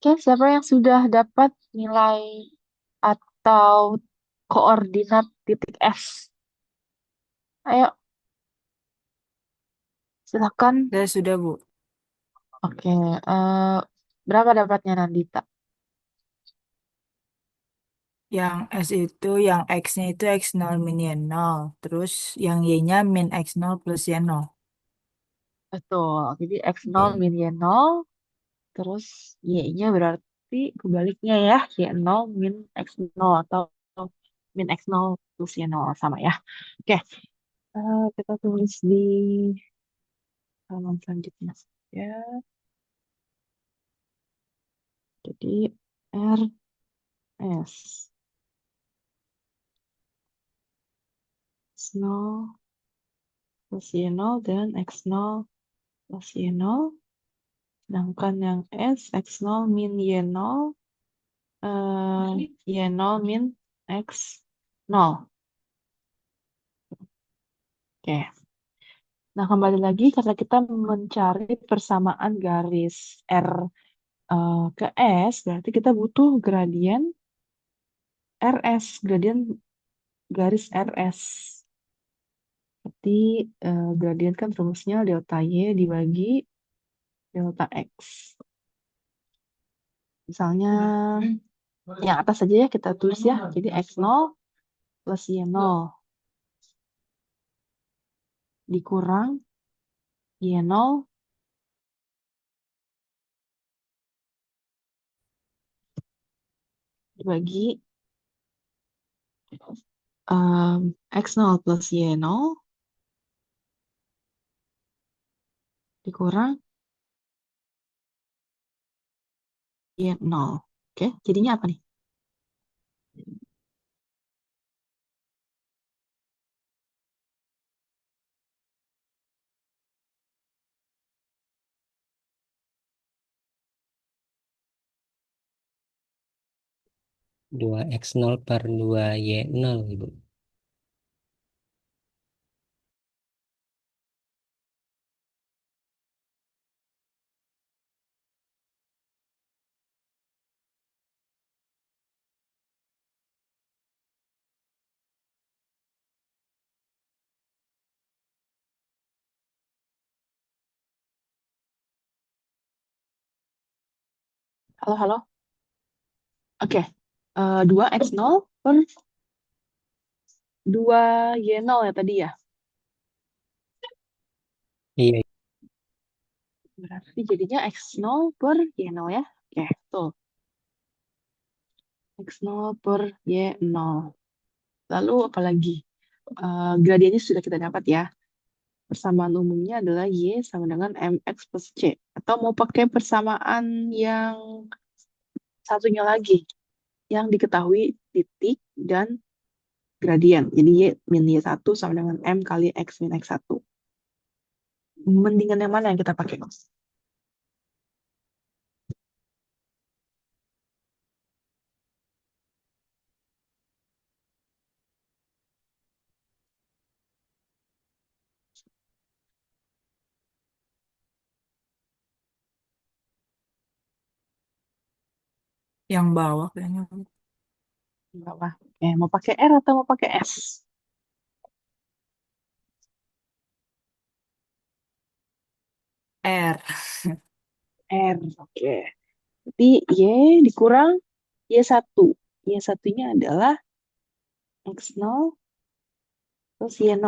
Oke, siapa yang sudah dapat nilai atau koordinat titik S? Ayo, silakan. Saya sudah, Bu. Oke, berapa dapatnya Nandita? Yang S itu, yang X-nya itu X0 min Y0. Terus yang Y-nya min X0 plus Y0. Betul, jadi X0 Oke. min Y0, terus Y-nya berarti kebaliknya ya, Y0 min X0 atau min X0 plus Y0 sama ya. Oke, kita tulis di halaman selanjutnya ya. Jadi RS X0 plus Y0 dan X0 plus Y0. Sedangkan yang S X0 min Y0, Y0 min X0. Oke. Nah, kembali lagi karena kita mencari persamaan garis R ke S, berarti kita butuh gradien RS, gradien garis RS. Berarti gradien kan rumusnya delta Y dibagi delta X. Misalnya yang atas saja ya kita tulis ya. Jadi X0 plus Y0 dikurang Y0 dibagi X0 plus Y0 dikurang Y0. Oke, jadinya apa nih? Dua X0 per 2 Y0, Ibu. Halo, halo. Oke, 2X0 per 2Y0 ya tadi ya. Iya, Berarti jadinya X0 per Y0 ya. Oke, tuh. X0 per Y0. Lalu apalagi? Gradiennya sudah kita dapat ya. Persamaan umumnya adalah Y sama dengan MX plus C. Atau mau pakai persamaan yang satunya lagi. Yang diketahui titik dan gradien. Jadi Y min Y1 sama dengan M kali X min X1. Mendingan yang mana yang kita pakai? Yang bawah kayaknya, Bu. Bawah. Oke, mau pakai R atau mau pakai S? R. R. Oke. Jadi Y dikurang Y1. Y1-nya adalah X0 plus Y0.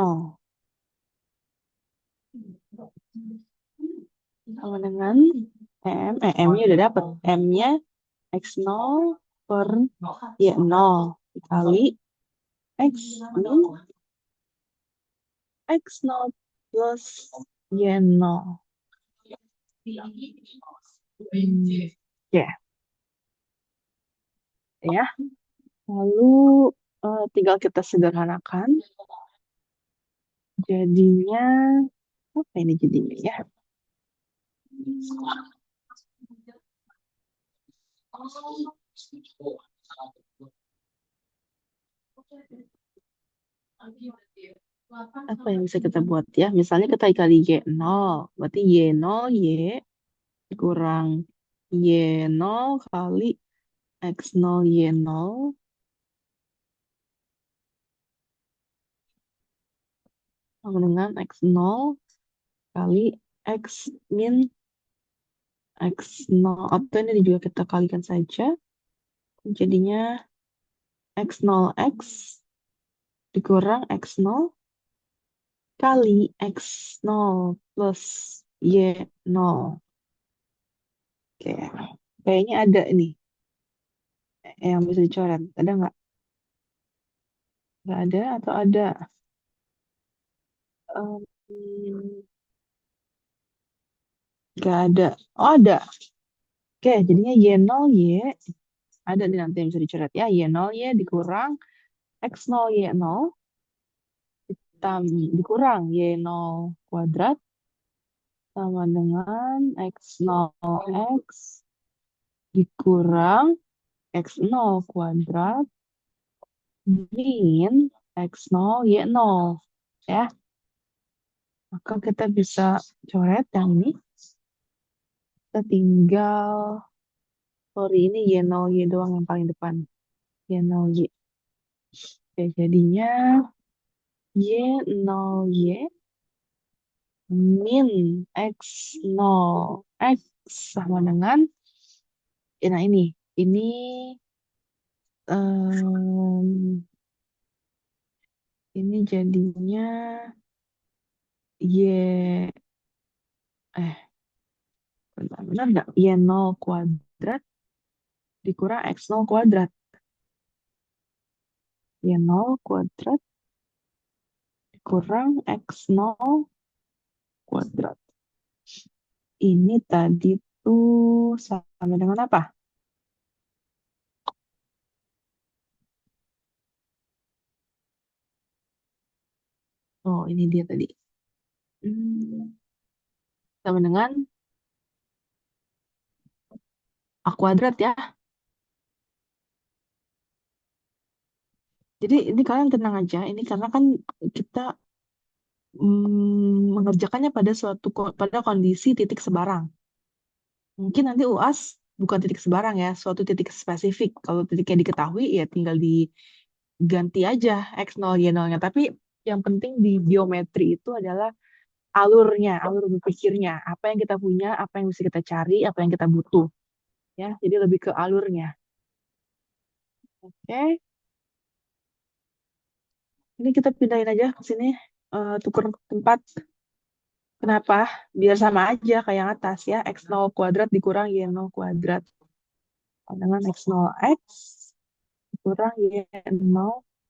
Sama dengan M-nya udah dapet. M-nya X0 per Y0 dikali X min X0 plus Y0. Ya, ya. Lalu tinggal kita sederhanakan. Jadinya apa ini jadinya ya? Apa yang bisa kita buat ya? Misalnya kita kali Y0, berarti Y0 Y kurang Y0 kali X0 Y0 sama dengan X0 kali X min X0. Atau ini juga kita kalikan saja. Jadinya X0X dikurang X0 kali X0 plus Y0. Oke, kayaknya ada ini yang bisa dicoret. Ada nggak? Nggak ada atau ada? Em, nggak ada. Oh, ada. Oke, jadinya Y0 Y. Ada nih nanti yang bisa dicoret ya. Y0 Y dikurang X0 Y0 dikurang Y0 kuadrat sama dengan X0 X dikurang X0 kuadrat min X0 Y0 ya. Maka kita bisa coret yang ini. Kita tinggal, sorry ini Y0 Y doang yang paling depan. Y0 Y. Oke, jadinya Y0 Y min X0 X sama dengan, nah ini em, ini jadinya Y, benar nggak? Y0 kuadrat dikurang X0 kuadrat. Y0 kuadrat dikurang X0 kuadrat. Ini tadi tuh sama dengan apa? Oh, ini dia tadi. Hmm, sama dengan A kuadrat ya. Jadi ini kalian tenang aja. Ini karena kan kita mengerjakannya pada kondisi titik sebarang. Mungkin nanti UAS bukan titik sebarang ya, suatu titik spesifik. Kalau titiknya diketahui ya tinggal diganti aja X0 Y0-nya. Tapi yang penting di geometri itu adalah alurnya, alur berpikirnya. Apa yang kita punya, apa yang bisa kita cari, apa yang kita butuh. Ya, jadi lebih ke alurnya. Oke, ini kita pindahin aja ke sini, tuker tempat. Kenapa? Biar sama aja kayak yang atas ya. X0 kuadrat dikurang Y0 kuadrat. Dengan X0 X kurang Y0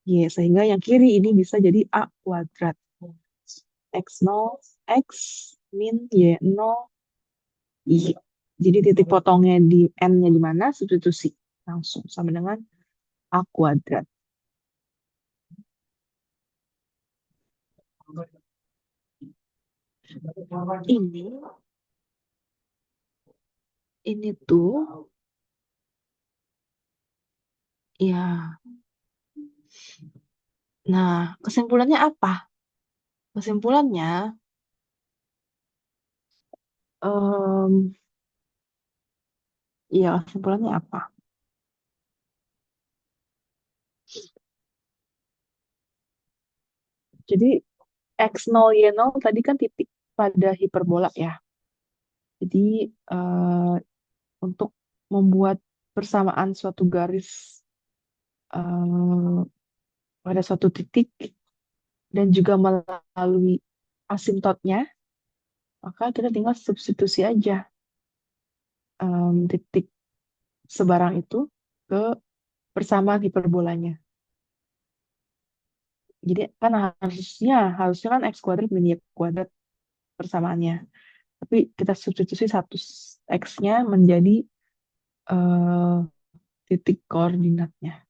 Y. Sehingga yang kiri ini bisa jadi A kuadrat. X0 X min Y0 Y. Jadi titik potongnya di N-nya di mana? Substitusi. Langsung sama dengan A kuadrat. Ini, ini tuh, ya. Nah, kesimpulannya apa? Kesimpulannya, em, ya kesimpulannya apa? Jadi X0 Y0 tadi kan titik pada hiperbola ya. Jadi eh, untuk membuat persamaan suatu garis eh, pada suatu titik dan juga melalui asimptotnya, maka kita tinggal substitusi aja titik sebarang itu ke persamaan hiperbolanya. Jadi kan harusnya kan X kuadrat min Y kuadrat persamaannya. Tapi kita substitusi satu X-nya menjadi eh, titik koordinatnya.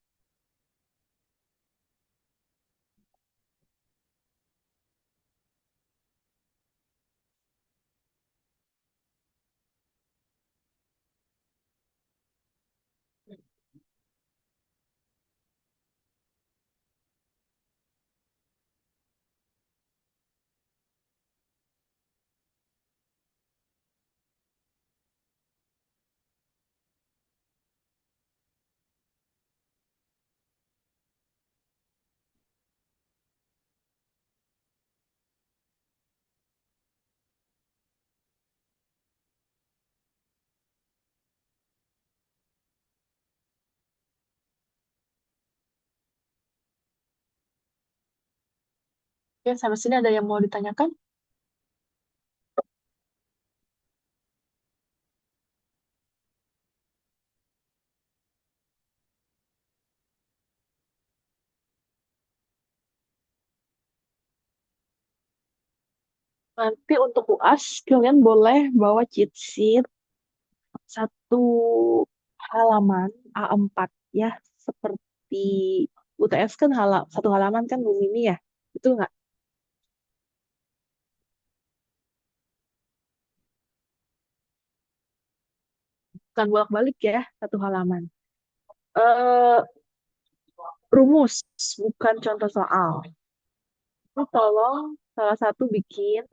Oke, sampai sini ada yang mau ditanyakan? Nanti untuk UAS, kalian boleh bawa cheat sheet satu halaman A4 ya, seperti UTS kan satu halaman kan Bu Mimi ya, betul nggak? Bukan bolak-balik ya, satu halaman. Eh rumus, bukan contoh soal. Itu tolong salah satu bikin,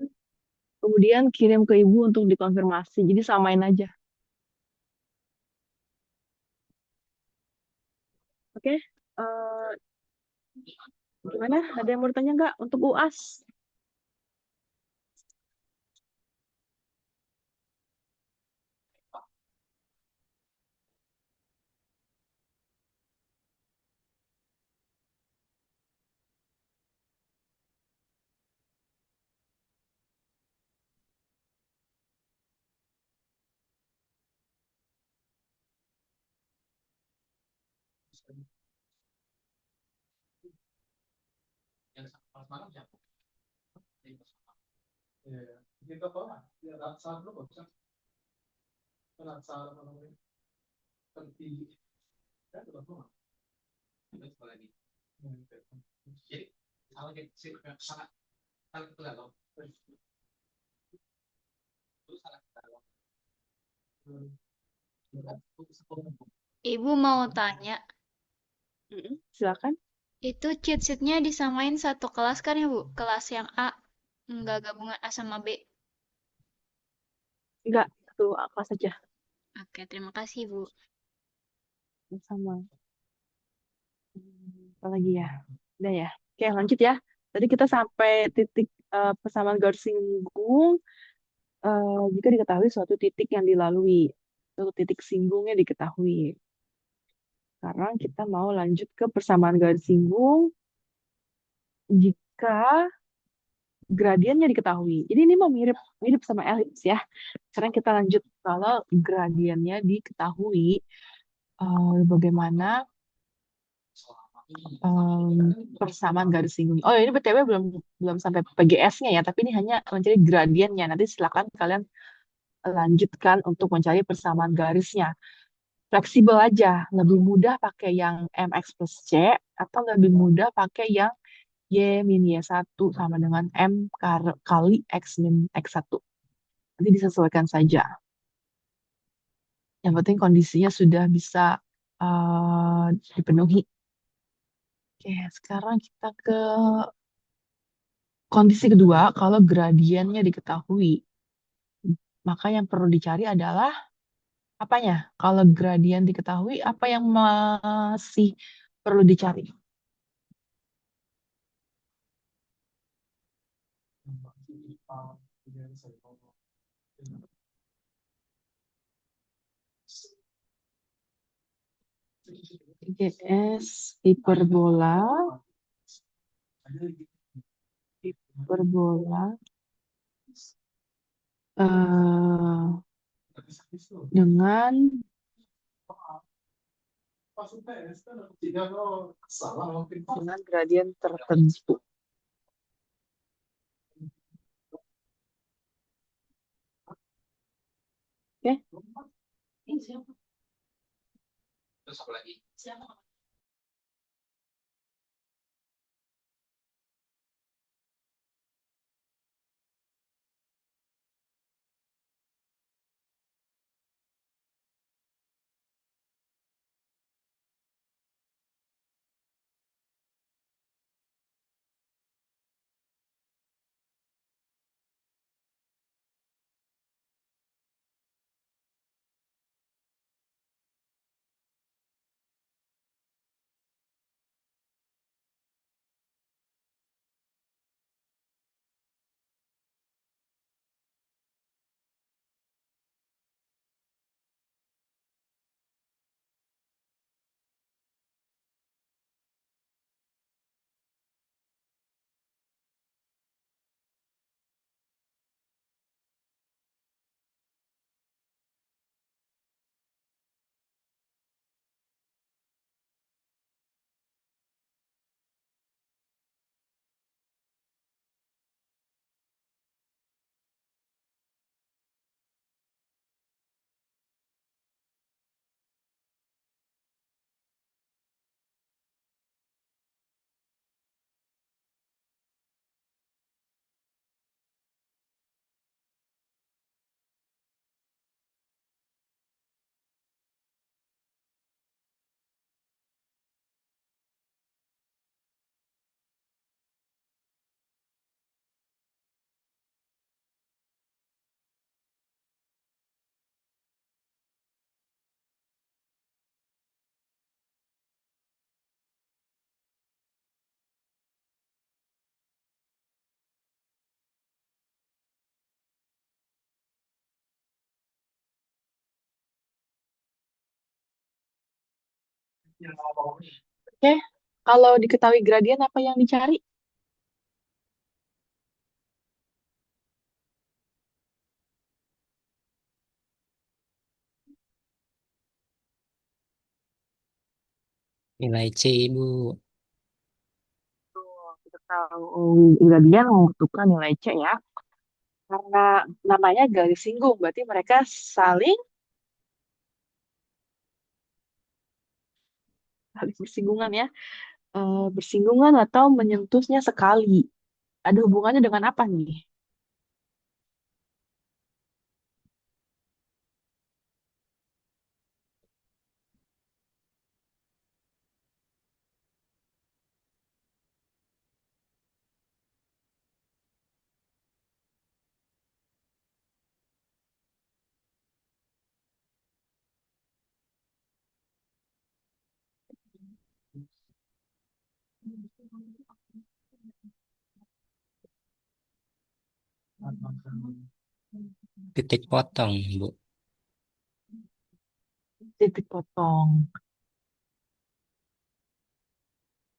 kemudian kirim ke ibu untuk dikonfirmasi. Jadi samain aja, oke? Eh gimana? Ada yang mau bertanya nggak untuk UAS? Ibu mau tanya, Silakan. itu cheat sheet-nya disamain satu kelas kan ya, Bu? Kelas yang A, enggak gabungan A sama B. Enggak, satu kelas saja. Oke, terima kasih, Bu. Sama. Apa lagi ya? Udah ya. Oke, lanjut ya. Tadi kita sampai titik persamaan garis singgung jika diketahui suatu titik yang dilalui. Suatu titik singgungnya diketahui. Sekarang kita mau lanjut ke persamaan garis singgung jika gradiennya diketahui. Jadi ini mau mirip mirip sama elips ya. Sekarang kita lanjut kalau gradiennya diketahui, bagaimana persamaan garis singgung. Oh, ini BTW belum belum sampai PGS-nya ya, tapi ini hanya mencari gradiennya. Nanti silakan kalian lanjutkan untuk mencari persamaan garisnya. Fleksibel aja, lebih mudah pakai yang MX plus C atau lebih mudah pakai yang Y min Y1 sama dengan kali X min X1. Nanti disesuaikan saja. Yang penting kondisinya sudah bisa dipenuhi. Oke, sekarang kita ke kondisi kedua, kalau gradiennya diketahui, maka yang perlu dicari adalah apanya? Kalau gradien diketahui, apa yang masih perlu dicari? GS hiperbola, hiperbola eh, dengan gradien tertentu. Oke? Terus apa lagi? Oke, kalau diketahui gradien apa yang dicari? Nilai C, Ibu. Kita tahu gradien membutuhkan nilai C ya. Karena namanya garis singgung, berarti mereka saling saling bersinggungan ya. Bersinggungan atau menyentuhnya sekali. Ada hubungannya dengan apa nih? Titik potong, Bu. Titik potong.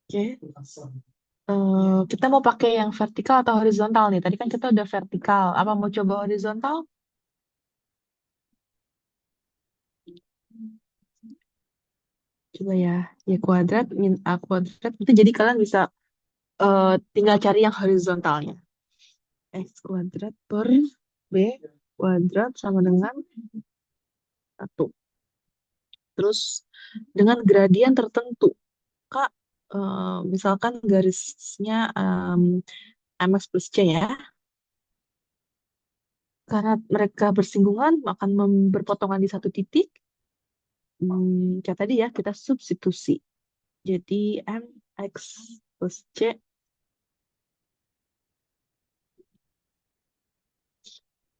Oke. Kita mau pakai yang vertikal atau horizontal nih? Tadi kan kita udah vertikal. Apa mau coba horizontal? Coba ya. Y kuadrat min A kuadrat. Itu jadi kalian bisa tinggal cari yang horizontalnya. X kuadrat per B kuadrat sama dengan 1. Terus dengan gradien tertentu. Kak, misalkan garisnya MX plus C ya. Karena mereka bersinggungan, akan berpotongan di satu titik. Kayak tadi ya, kita substitusi. Jadi MX plus C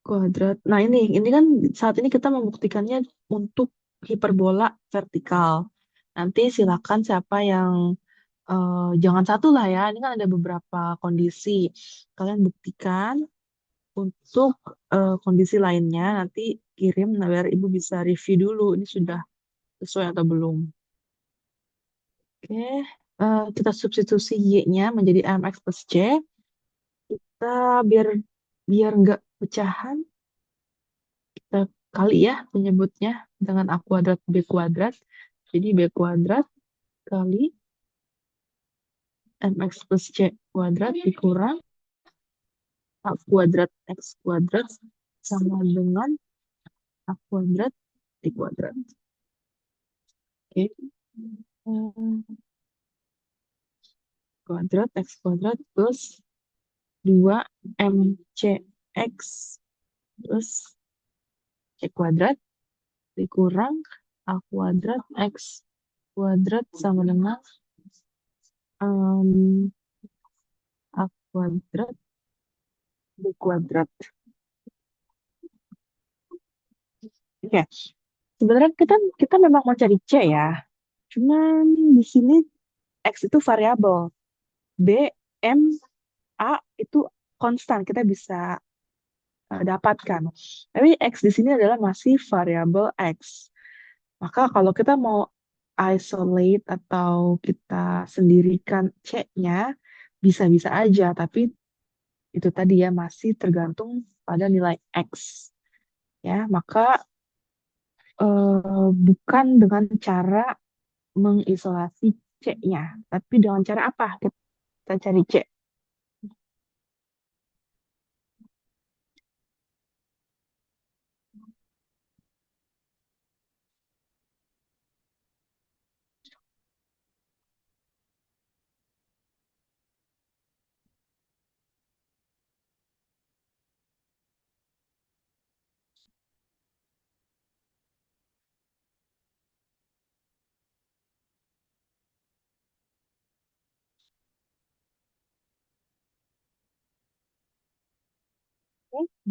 kuadrat. Nah ini kan saat ini kita membuktikannya untuk hiperbola vertikal. Nanti silakan siapa yang jangan satu lah ya. Ini kan ada beberapa kondisi. Kalian buktikan untuk kondisi lainnya. Nanti kirim biar ibu bisa review dulu. Ini sudah sesuai atau belum. Oke, kita substitusi y-nya menjadi mx plus c. Kita biar biar nggak pecahan, kita kali ya menyebutnya dengan a kuadrat b kuadrat. Jadi b kuadrat kali mx plus c kuadrat dikurang a kuadrat x kuadrat sama dengan a kuadrat d kuadrat. Oke. Hmm, kuadrat x kuadrat plus 2 mcx plus c kuadrat dikurang a kuadrat x kuadrat sama dengan em, a kuadrat b kuadrat. Oke, sebenarnya kita kita memang mau cari c ya. Cuman di sini x itu variabel, b, m, a itu konstan kita bisa dapatkan. Tapi x di sini adalah masih variabel x. Maka kalau kita mau isolate atau kita sendirikan c-nya, bisa-bisa aja. Tapi itu tadi ya masih tergantung pada nilai x. Ya, maka bukan dengan cara mengisolasi c-nya, tapi dengan cara apa kita cari c?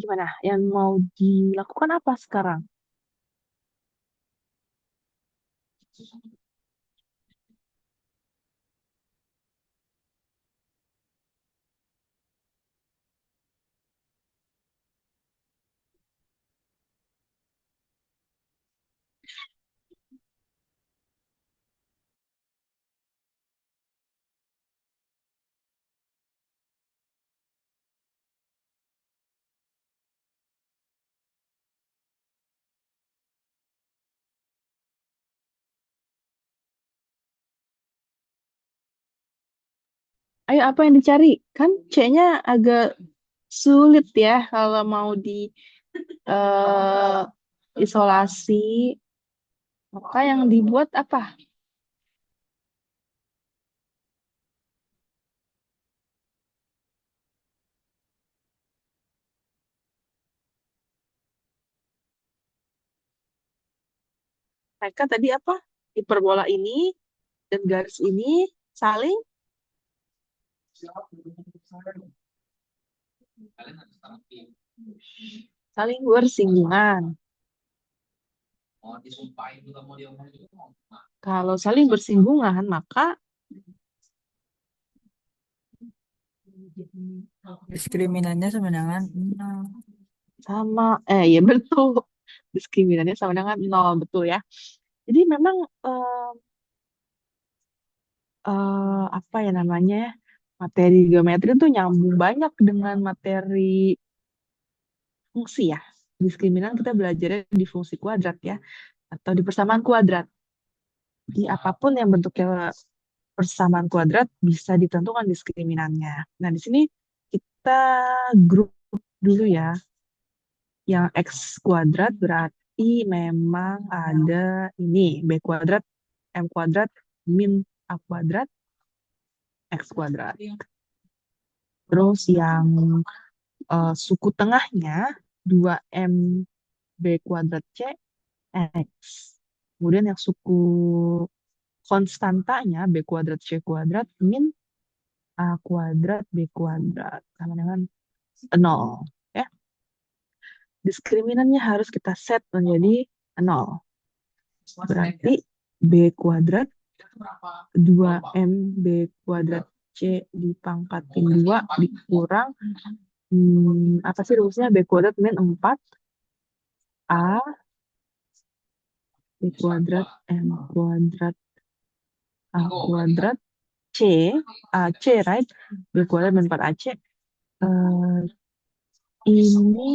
Gimana? Yang mau dilakukan apa sekarang? Ayo, apa yang dicari? Kan C-nya agak sulit ya kalau mau di eh, isolasi. Maka yang dibuat apa? Mereka tadi apa? Hiperbola ini dan garis ini saling saling bersinggungan. Kalau saling bersinggungan, maka Diskriminannya sama dengan 0. sama, ya betul. Diskriminannya sama dengan nol, betul ya. Jadi memang apa ya namanya ya, materi geometri itu nyambung banyak dengan materi fungsi ya. Diskriminan kita belajarnya di fungsi kuadrat ya, atau di persamaan kuadrat. Jadi apapun yang bentuknya persamaan kuadrat bisa ditentukan diskriminannya. Nah, di sini kita grup dulu ya. Yang X kuadrat berarti memang ada ini B kuadrat, M kuadrat, min A kuadrat, X kuadrat. Terus yang suku tengahnya 2M B kuadrat C X. Kemudian yang suku konstantanya B kuadrat C kuadrat min A kuadrat B kuadrat sama dengan 0. Ya. Diskriminannya harus kita set menjadi 0. Berarti B kuadrat 2M B kuadrat C dipangkatin 2 dikurang apa sih rumusnya B kuadrat min 4 A B kuadrat M kuadrat A kuadrat C AC right B kuadrat min 4 AC ini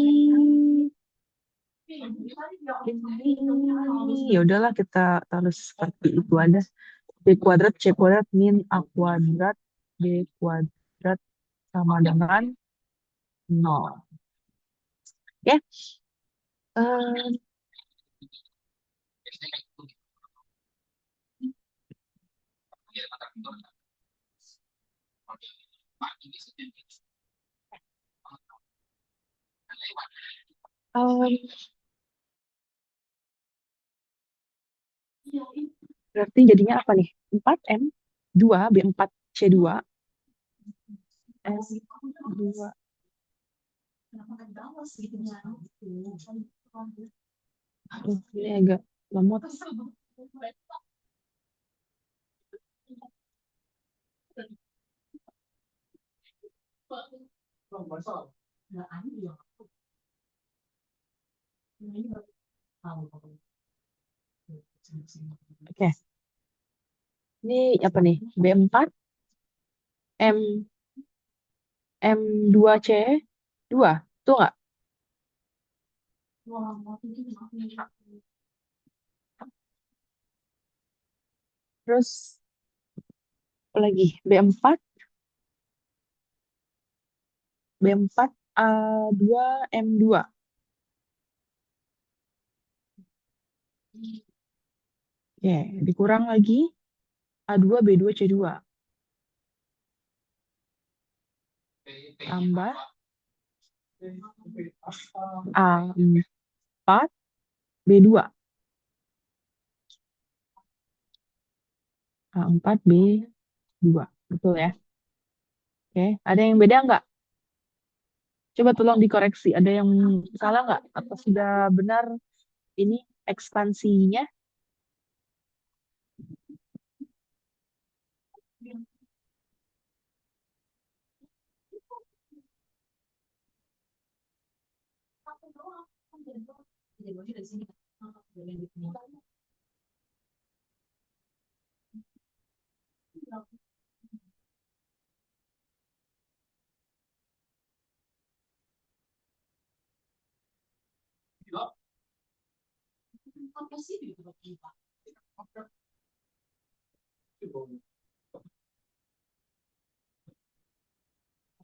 ya udahlah kita taruh seperti itu aja. B kuadrat C kuadrat min A kuadrat B kuadrat sama dengan 0. Ya. Eh, em, berarti jadinya apa nih? 4M 2 B4 C2 S 2. Aduh, ini agak lemot. Oke, ini apa nih? B4 M M2 C 2. Tuh nggak? Terus apa lagi B4 B4 A2 M2. Oke, dikurang lagi A2 B2 C2 tambah A4 B2 A4 B2. Betul ya? Oke, ada yang beda nggak? Coba tolong dikoreksi. Ada yang salah nggak? Atau sudah benar ini ekspansinya?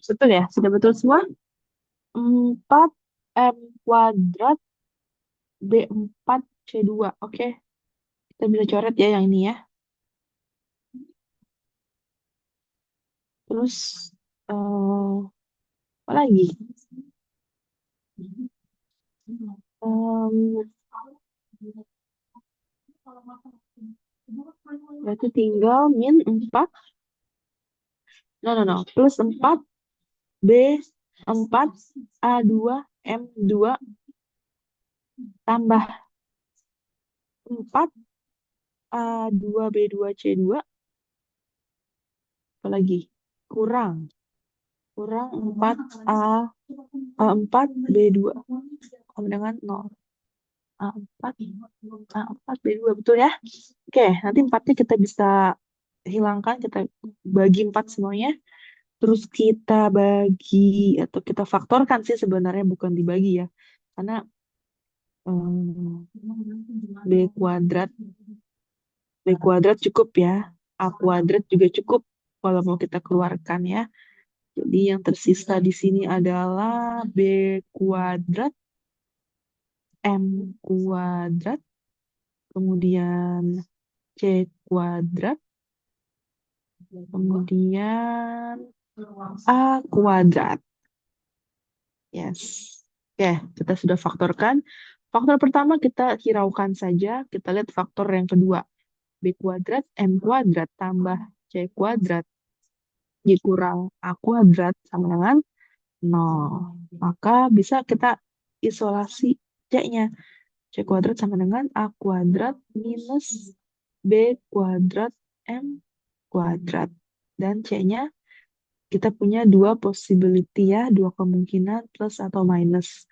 Betul ya? Sudah betul semua? 4M kuadrat B4C2. Oke, kita bisa coret ya yang ini ya. Terus, apa lagi? Em, Berarti tinggal min 4. No. Plus 4 B4 A2 M2 tambah 4 A2 B2 C2. Apa lagi? Kurang 4 B2 sama dengan 0. A4 B2, betul ya? Oke, nanti 4-nya kita bisa hilangkan, kita bagi 4 semuanya. Terus kita bagi atau kita faktorkan sih sebenarnya, bukan dibagi ya. Karena B kuadrat cukup ya. A kuadrat juga cukup kalau mau kita keluarkan ya. Jadi yang tersisa di sini adalah B kuadrat, M kuadrat, kemudian C kuadrat, kemudian A kuadrat. Yes. Oke, kita sudah faktorkan. Faktor pertama kita hiraukan saja. Kita lihat faktor yang kedua. B kuadrat, M kuadrat, tambah C kuadrat, dikurang A kuadrat sama dengan 0. Maka bisa kita isolasi C-nya. C kuadrat sama dengan A kuadrat minus B kuadrat M kuadrat. Dan C-nya kita punya dua possibility ya, dua kemungkinan plus atau minus.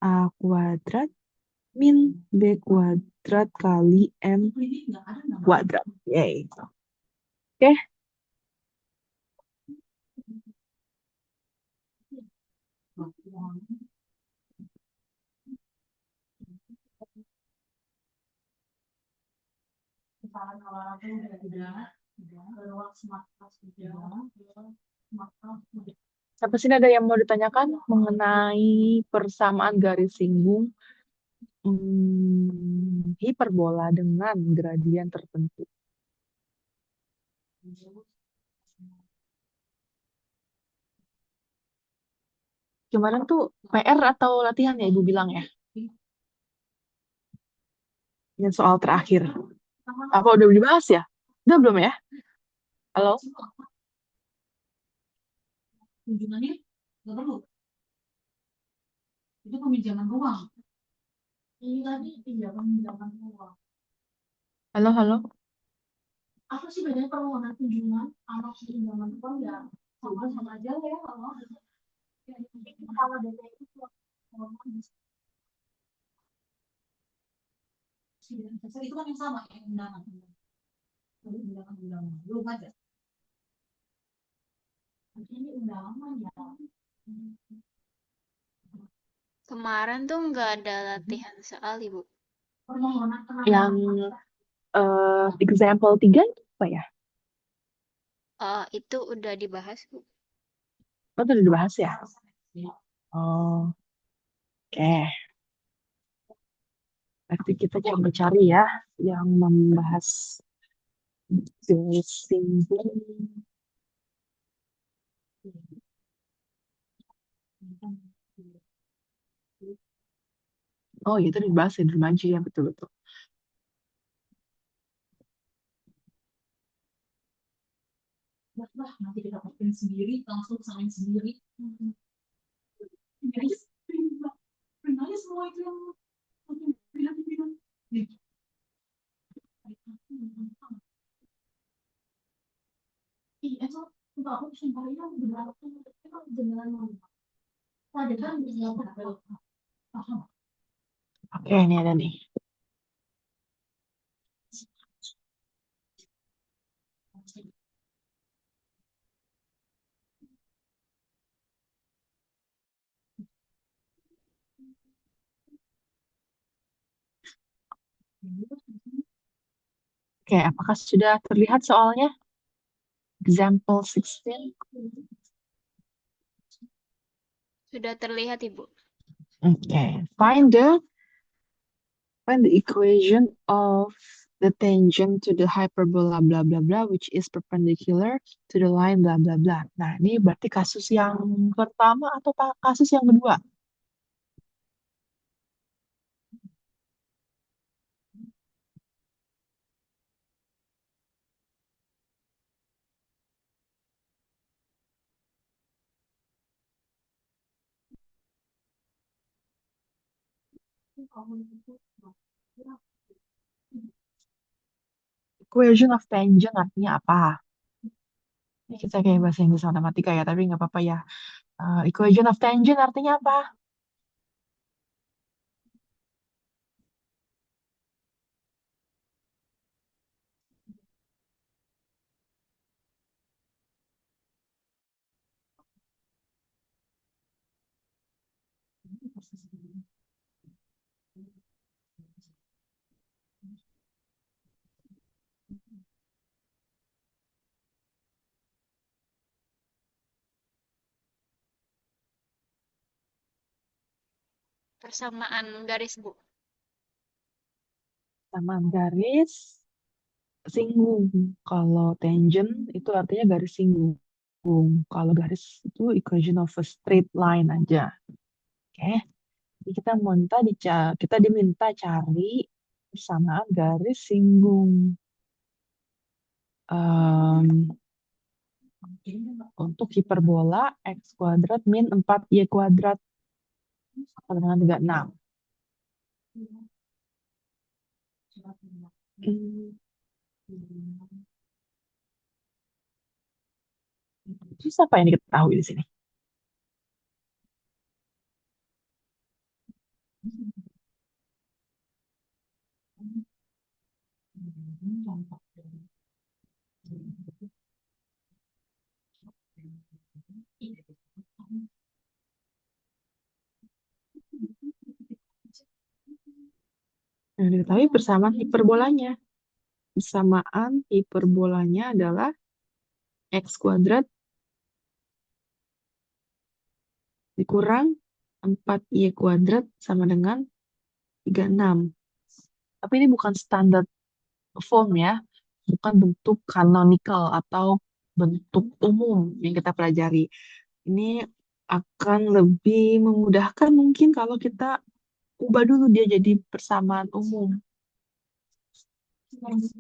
A kuadrat min B kuadrat kali M kuadrat. Yay. Oke, sampai sini ada yang mau ditanyakan mengenai persamaan garis singgung hiperbola dengan gradien tertentu. Kemarin tuh PR atau latihan ya Ibu bilang ya? Yang soal terakhir. Apa udah dibahas ya? Udah belum ya? Halo? Kunjungannya nggak perlu. Itu peminjaman ruang. Ini tadi peminjaman ruang. Halo? Apa sih bedanya permohonan kunjungan sama peminjaman ruang ya? Sama aja ya kalau data itu itu kan yang sama yang undangan. Undangan belum ada. Ini undangan ya. Kemarin tuh nggak ada latihan soal, Ibu. Permohonan Yang example 3 itu apa ya? Itu udah dibahas, Bu. Oh, itu udah dibahas ya? Oh, oke. Nanti kita coba cari ya yang membahas garis singgung. Oh, itu dibahas ya, Dermaji ya, betul-betul. lah nanti kita pakai sendiri langsung salin sendiri. Jadi print aja semua itu yang bilang. Iya tuh enggak aku simpelnya benar itu beneran mau. Ada kan bisa paham. Oke, ini ada nih. Oke, apakah sudah terlihat soalnya? Example 16. Sudah terlihat, Ibu. Okay. Find the equation of the tangent to the hyperbola blah blah blah which is perpendicular to the line blah blah blah. Nah, ini berarti kasus yang pertama atau kasus yang kedua? Equation of tangent artinya apa? Ini kita kayak bahasa Inggris matematika ya, tapi nggak apa-apa ya. Equation of tangent artinya apa? Persamaan garis, Bu. Samaan garis singgung. Kalau tangent itu artinya garis singgung. Kalau garis itu equation of a straight line aja. Oke. Jadi kita diminta cari persamaan garis singgung. Untuk hiperbola x kuadrat min 4y kuadrat sama dengan 36. Terus apa yang diketahui di sini? Yang diketahui persamaan hiperbolanya. Persamaan hiperbolanya adalah x kuadrat dikurang 4y kuadrat sama dengan 36. Tapi ini bukan standar form ya, bukan bentuk canonical atau bentuk umum yang kita pelajari. Ini akan lebih memudahkan mungkin kalau kita ubah dulu dia jadi persamaan umum.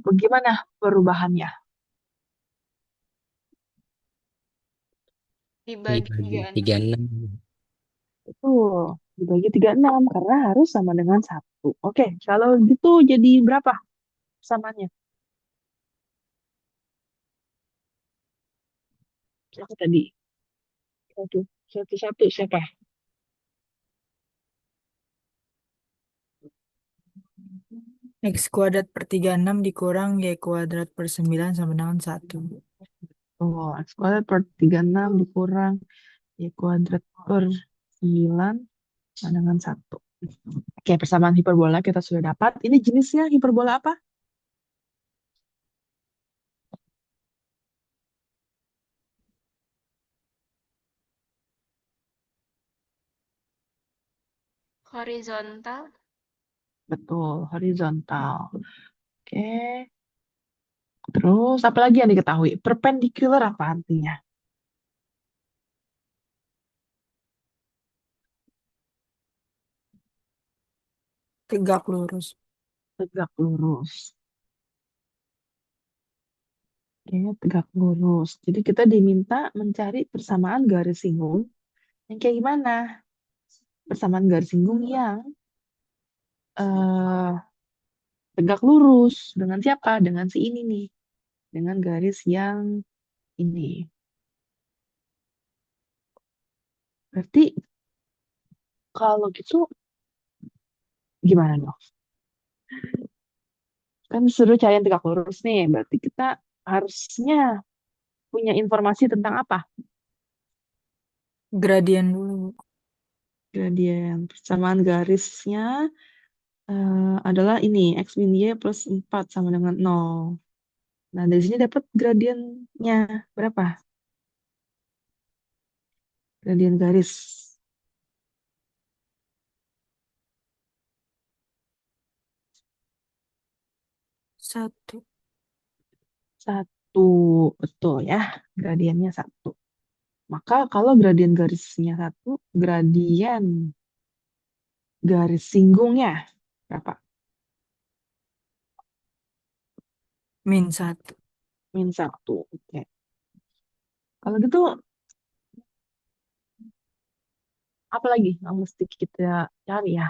Bagaimana perubahannya? Dibagi Dibagi 36. 36. Itu dibagi 36 karena harus sama dengan 1. Oke, kalau gitu jadi berapa persamaannya? Aku tadi. Satu siapa? X kuadrat per 36 dikurang Y kuadrat per 9 sama dengan 1. Oh, x kuadrat per 36 dikurang y kuadrat per 9 sama dengan 1. Oke, persamaan hiperbola kita sudah dapat. Ini jenisnya hiperbola apa? Horizontal. Betul, horizontal. Oke. Terus apa lagi yang diketahui? Perpendicular apa artinya? Tegak lurus. Tegak lurus. Oke, tegak lurus. Jadi kita diminta mencari persamaan garis singgung yang kayak gimana? Persamaan garis singgung yang eh, tegak lurus. Dengan siapa? Dengan si ini nih. Dengan garis yang ini. Berarti kalau gitu gimana dong? Kan suruh cari yang tegak lurus nih. Berarti kita harusnya punya informasi tentang apa? Gradien dulu, Bu. Gradien. Persamaan garisnya adalah ini. X min Y plus 4 sama dengan 0. Nah, dari sini dapat gradiennya berapa? Gradien garis. Satu. Satu, betul ya. Gradiennya satu. Maka kalau gradien garisnya satu, gradien garis singgungnya berapa? -1. Min satu. Oke. Kalau gitu, apa lagi yang mesti kita cari ya?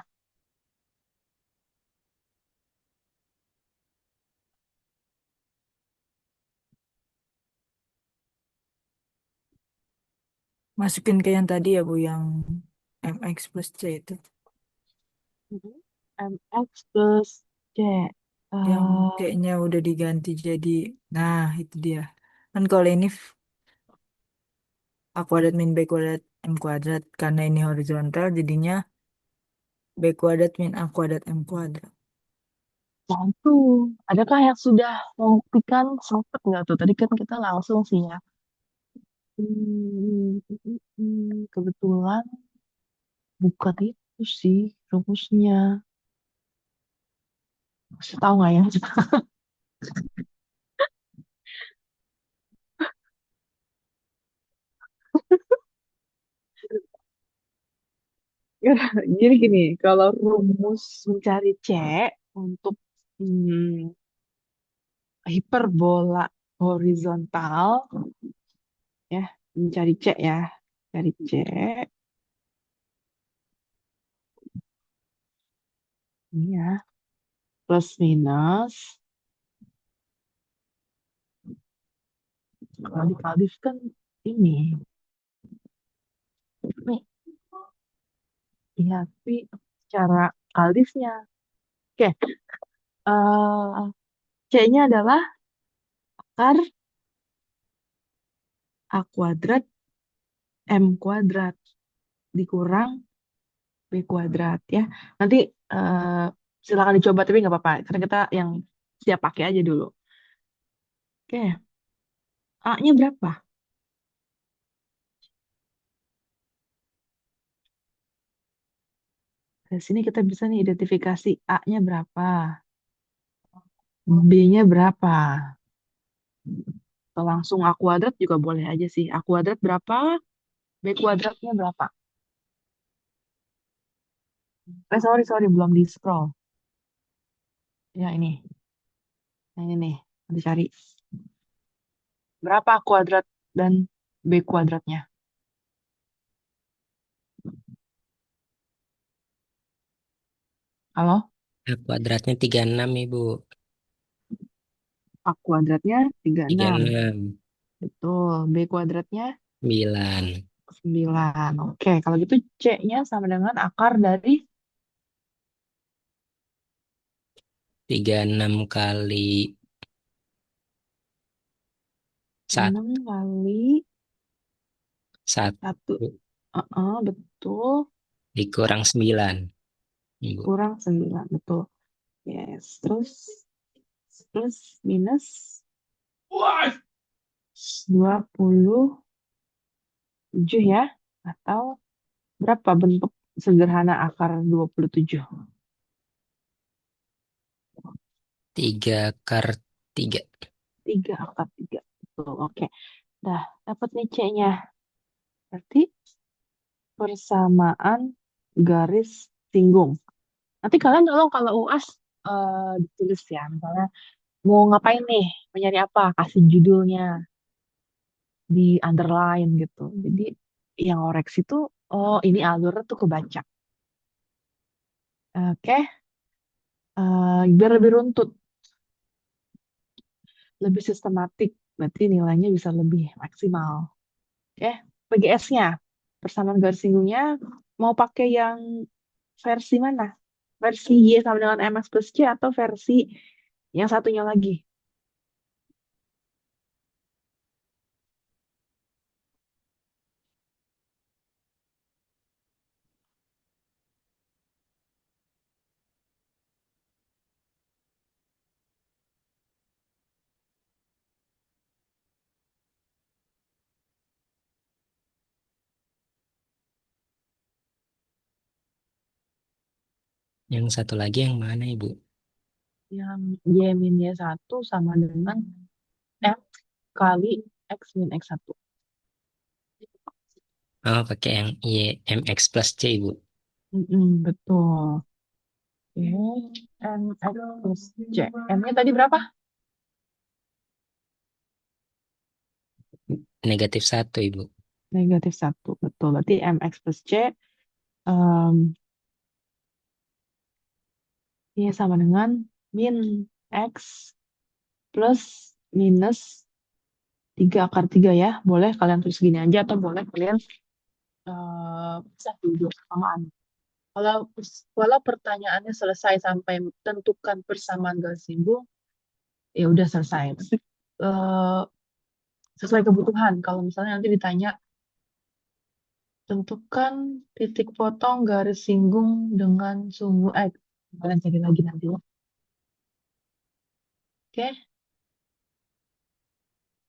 Masukin ke yang tadi ya Bu, yang MX plus C itu. Mhm. MX plus C. Yang Eh, C-nya udah diganti jadi, nah itu dia. Kan kalau ini A kuadrat min B kuadrat M kuadrat. Karena ini horizontal jadinya B kuadrat min A kuadrat M kuadrat. nah itu, adakah yang sudah membuktikan sempet nggak tuh? Tadi kan kita langsung sih ya. Kebetulan bukan itu sih rumusnya. Masih tahu nggak ya? Jadi gini, kalau rumus mencari C untuk hmm, hiperbola horizontal, ya, mencari C ya, cari C, ini ya, plus minus. Kalau di Kaldiv kan ini, nih, ya, tapi cara Kaldivnya. Oke, C-nya adalah akar A kuadrat M kuadrat dikurang B kuadrat ya. Nanti eh, silakan dicoba tapi nggak apa-apa. Karena kita yang siap pakai aja dulu. Oke, A-nya berapa? Dari sini kita bisa nih identifikasi A-nya berapa, B-nya berapa. Atau langsung A kuadrat juga boleh aja sih. A kuadrat berapa, B kuadratnya berapa. Sorry, sorry, belum di scroll. Ya, ini. Yang ini nih. Nanti cari. Berapa A kuadrat dan B kuadratnya? Halo? A kuadratnya 36, Ibu. A kuadratnya 36. 36. Betul. B kuadratnya 9. 9. Oke, kalau gitu C-nya sama dengan akar dari 36 kali 1. 6 kali 1 1. Betul. dikurang 9, Ibu. Kurang 9. Betul. Yes. Terus plus minus 27 ya. Atau berapa bentuk sederhana akar 27? 3 akar 3. 3 akar 3. Betul. Oke. Dah, dapat nih C-nya. Berarti persamaan garis singgung. Nanti kalian tolong kalau UAS ditulis ya. Misalnya mau ngapain nih? Mau nyari apa? Kasih judulnya di underline gitu. Jadi yang koreksi tuh, oh ini alurnya tuh kebaca. Oke, biar lebih runtut, lebih sistematik. Berarti nilainya bisa lebih maksimal. Oke, PGS-nya, persamaan garis singgungnya, mau pakai yang versi mana? Versi Y sama dengan MX plus C atau versi yang satunya lagi? Yang satu lagi yang mana, Ibu? yang Y min Y1 sama dengan F kali X min X1. Oh, pakai yang YMX plus C, Ibu. Betul. Oke, MX plus C. M-nya tadi berapa? -1, Ibu. -1. Betul. Berarti MX plus C em, ini sama dengan min X plus minus 3/3 ya. Boleh kalian tulis gini aja atau boleh kalian bisa duduk samaan. Kalau pertanyaannya selesai sampai tentukan persamaan garis simbol, ya udah selesai. Tapi eh, sesuai kebutuhan. Kalau misalnya nanti ditanya tentukan titik potong garis singgung dengan sumbu X. Kalian cari lagi nanti ya. Oke,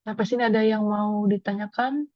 sampai sini ada yang mau ditanyakan?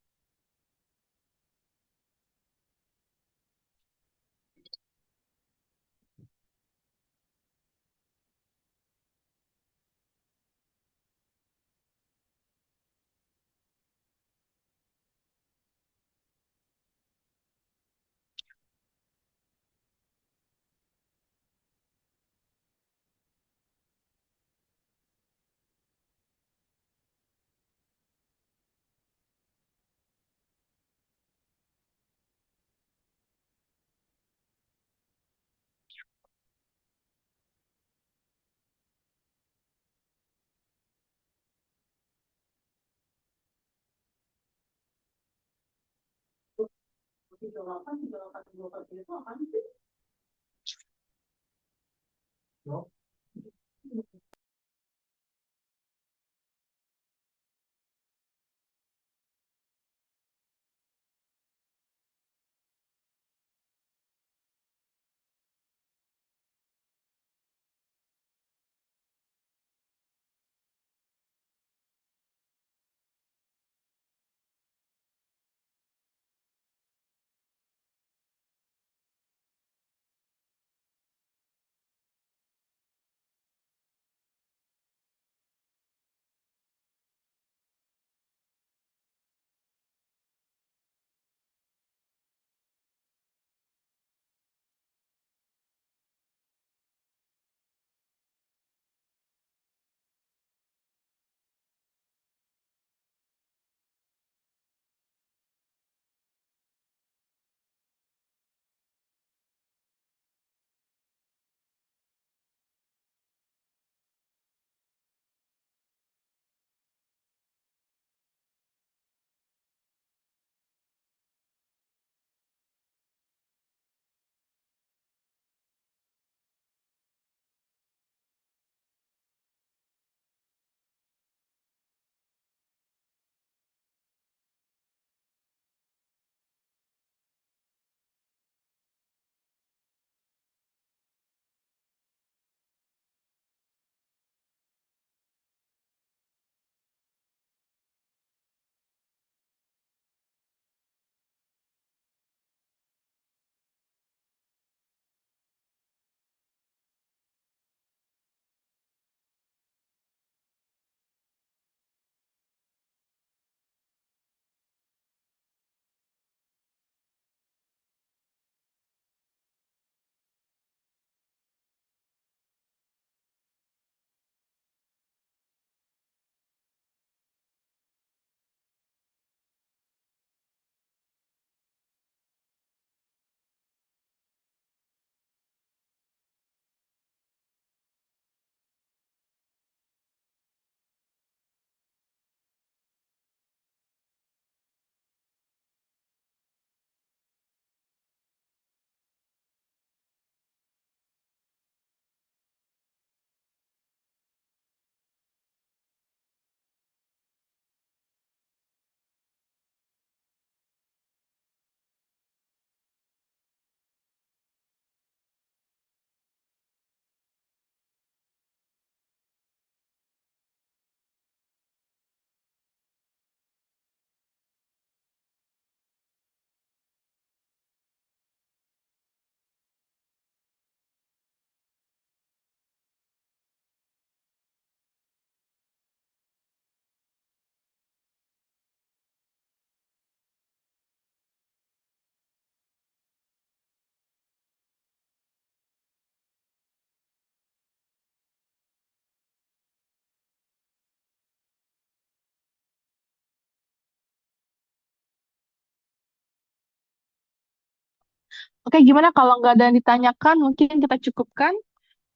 Oke, gimana kalau nggak ada yang ditanyakan, mungkin kita cukupkan.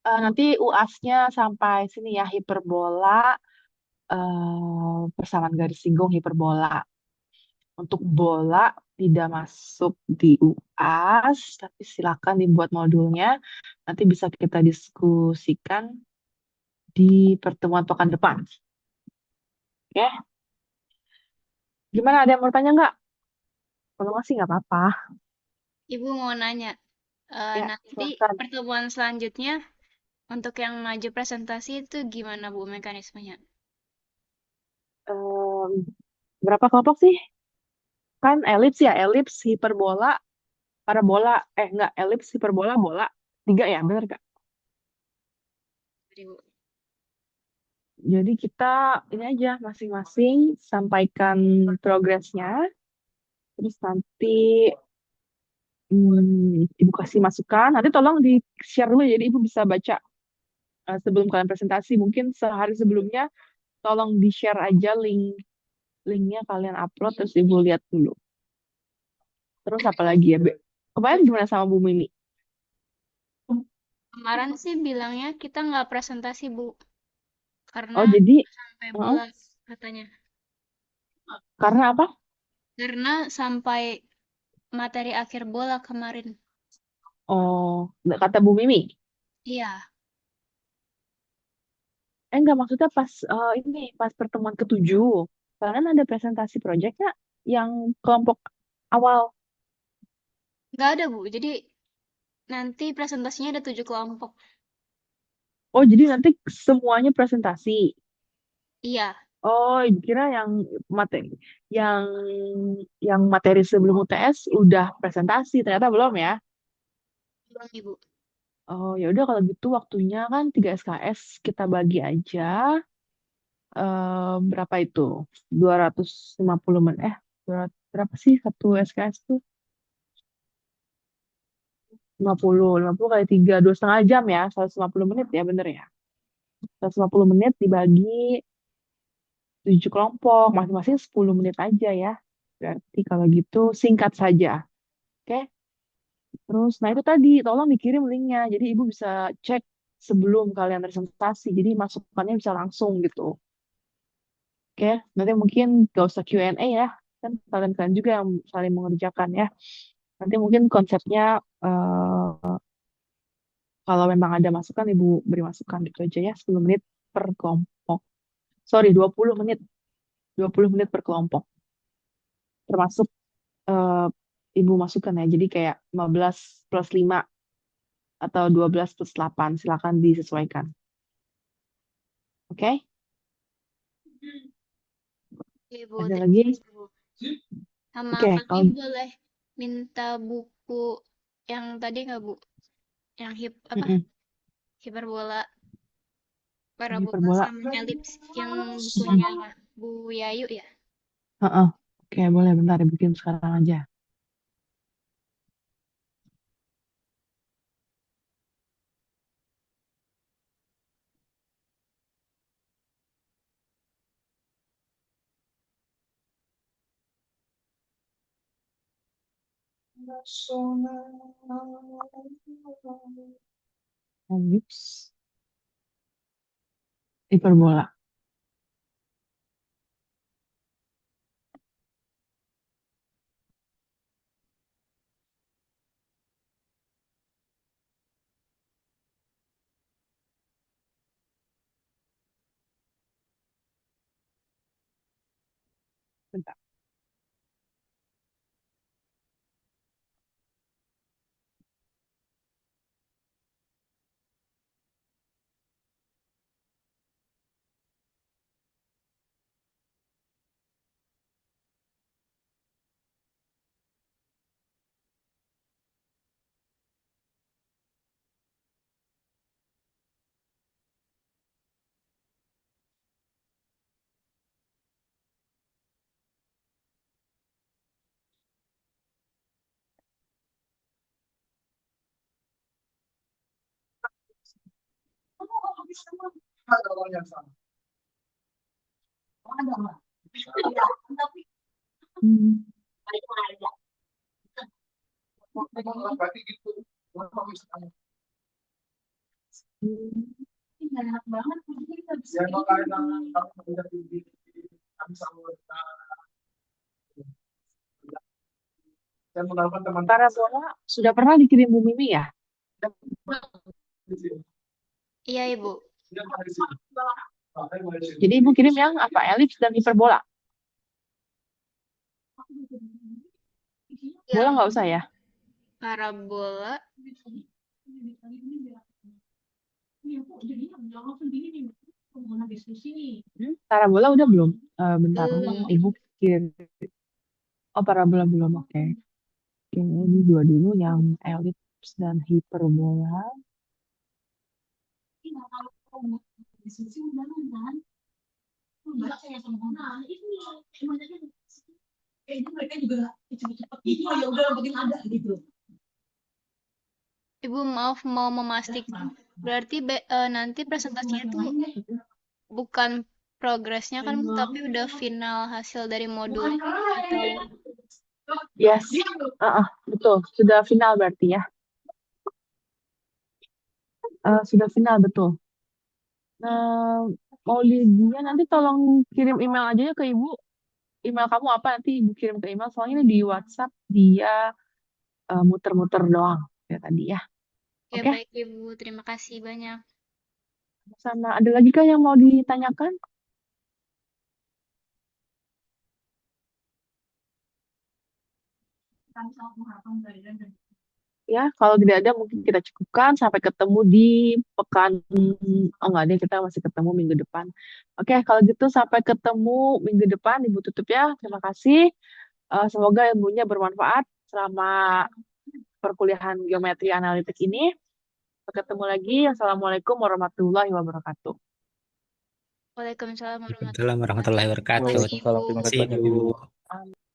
Nanti UAS-nya sampai sini ya, hiperbola, persamaan garis singgung hiperbola. Untuk bola tidak masuk di UAS, tapi silakan dibuat modulnya. Nanti bisa kita diskusikan di pertemuan pekan depan. Oke, gimana? Ada yang mau tanya nggak? Kalau nggak sih nggak apa-apa. Ibu mau nanya, Ya, nanti silakan. pertemuan selanjutnya untuk yang maju presentasi itu gimana Bu mekanismenya? Em, Berapa kelompok sih? Kan elips ya, elips, hiperbola, parabola. Enggak, elips, hiperbola, bola. Tiga ya, bener nggak? Jadi, Bu. Jadi kita ini aja masing-masing sampaikan progresnya, terus nanti ibu kasih masukan. Nanti tolong di share dulu, jadi ibu bisa baca sebelum kalian presentasi. Mungkin sehari sebelumnya tolong di share aja linknya kalian upload terus ibu lihat dulu. Terus apa lagi ya, Be? Kemarin gimana sama Bu Mimi? Kemarin sih bilangnya kita nggak presentasi Bu, karena Oh, jadi sampai heeh, bola katanya. karena apa? Karena sampai materi akhir bola kemarin. Oh, kata Bu Mimi. Iya, Enggak, maksudnya pas ini pas pertemuan ketujuh. Kalian ada presentasi proyeknya yang kelompok awal. nggak ada Bu. Jadi nanti presentasinya ada 7 kelompok. Oh, jadi nanti semuanya presentasi. Iya, Oh, kira materi yang yang materi sebelum UTS udah presentasi, ternyata belum ya. belum Ibu. Oh, ya udah kalau gitu waktunya kan 3 SKS kita bagi aja. Berapa itu? 250 menit. 200 berapa sih satu SKS tuh? 50 kali 3, 2,5 jam ya, 150 menit ya, bener ya? 150 menit dibagi 7 kelompok, masing-masing 10 menit aja ya. Berarti kalau gitu singkat saja. Oke? Terus, nah itu tadi, tolong dikirim linknya. Jadi ibu bisa cek sebelum kalian presentasi. Jadi masukannya bisa langsung gitu. Oke? Nanti mungkin gak usah Q&A ya. Kan kalian-kalian juga yang saling mengerjakan ya. Nanti mungkin konsepnya kalau memang ada masukan, ibu beri masukan gitu aja ya. 10 menit per kelompok. Sorry, 20 menit. 20 menit per kelompok. Termasuk eh, ibu masukan ya. Jadi kayak 15 plus 5 atau 12 plus 8. Silakan disesuaikan. Oke? Ibu, Ada terima lagi? kasih Bu. Sama Oke, kami kalau boleh minta buku yang tadi nggak Bu? Yang apa? mm-mm. Hiperbola, parabola Hiperbola. sama elips yang bukunya Bu Yayu ya. Heeh. Oke, boleh bentar ya bikin sekarang aja. Elips, hiperbola. Bentar. Hmm. Hmm, enak banget. Jadi nggak bisa parabola sudah pernah dikirim Bu Mimi ya? Iya, Ibu. Jadi Ibu kirim yang apa? Elips dan hiperbola. Bola Yang nggak usah ya? parabola, Parabola udah belum? Bentar, belum. Ibu kirim. Oh, parabola belum. Oke. Oke, ini dua dulu yang elips dan hiperbola. diskusi undangan kan. Enggak kayak sama nah ini emang aja kayaknya mereka juga cepet-cepet gitu ya udah yang penting ada gitu. Ibu, maaf mau memastikan. Berarti nanti presentasinya tuh bukan progresnya kan, Bu, tapi udah final hasil dari modulnya atau Yes, betul. Sudah final berarti ya. Sudah final betul. Nah, mau Lydia nanti tolong kirim email aja ya ke Ibu. Email kamu apa nanti Ibu kirim ke email. Soalnya ini di WhatsApp dia muter-muter doang ya tadi ya. ya Oke, baik Ibu, terima kasih banyak. sama ada lagi kah yang mau ditanyakan? Ya, kalau tidak ada mungkin kita cukupkan sampai ketemu di pekan. Oh enggak deh, kita masih ketemu minggu depan. Oke, kalau gitu sampai ketemu minggu depan Ibu tutup ya. Terima kasih. Semoga ilmunya bermanfaat selama perkuliahan geometri analitik ini. Sampai ketemu lagi. Assalamualaikum warahmatullahi wabarakatuh. Waalaikumsalam Waalaikumsalam warahmatullahi warahmatullahi wabarakatuh. wabarakatuh. Terima kasih, Waalaikumsalam, terima kasih See banyak you. Ibu. Amin.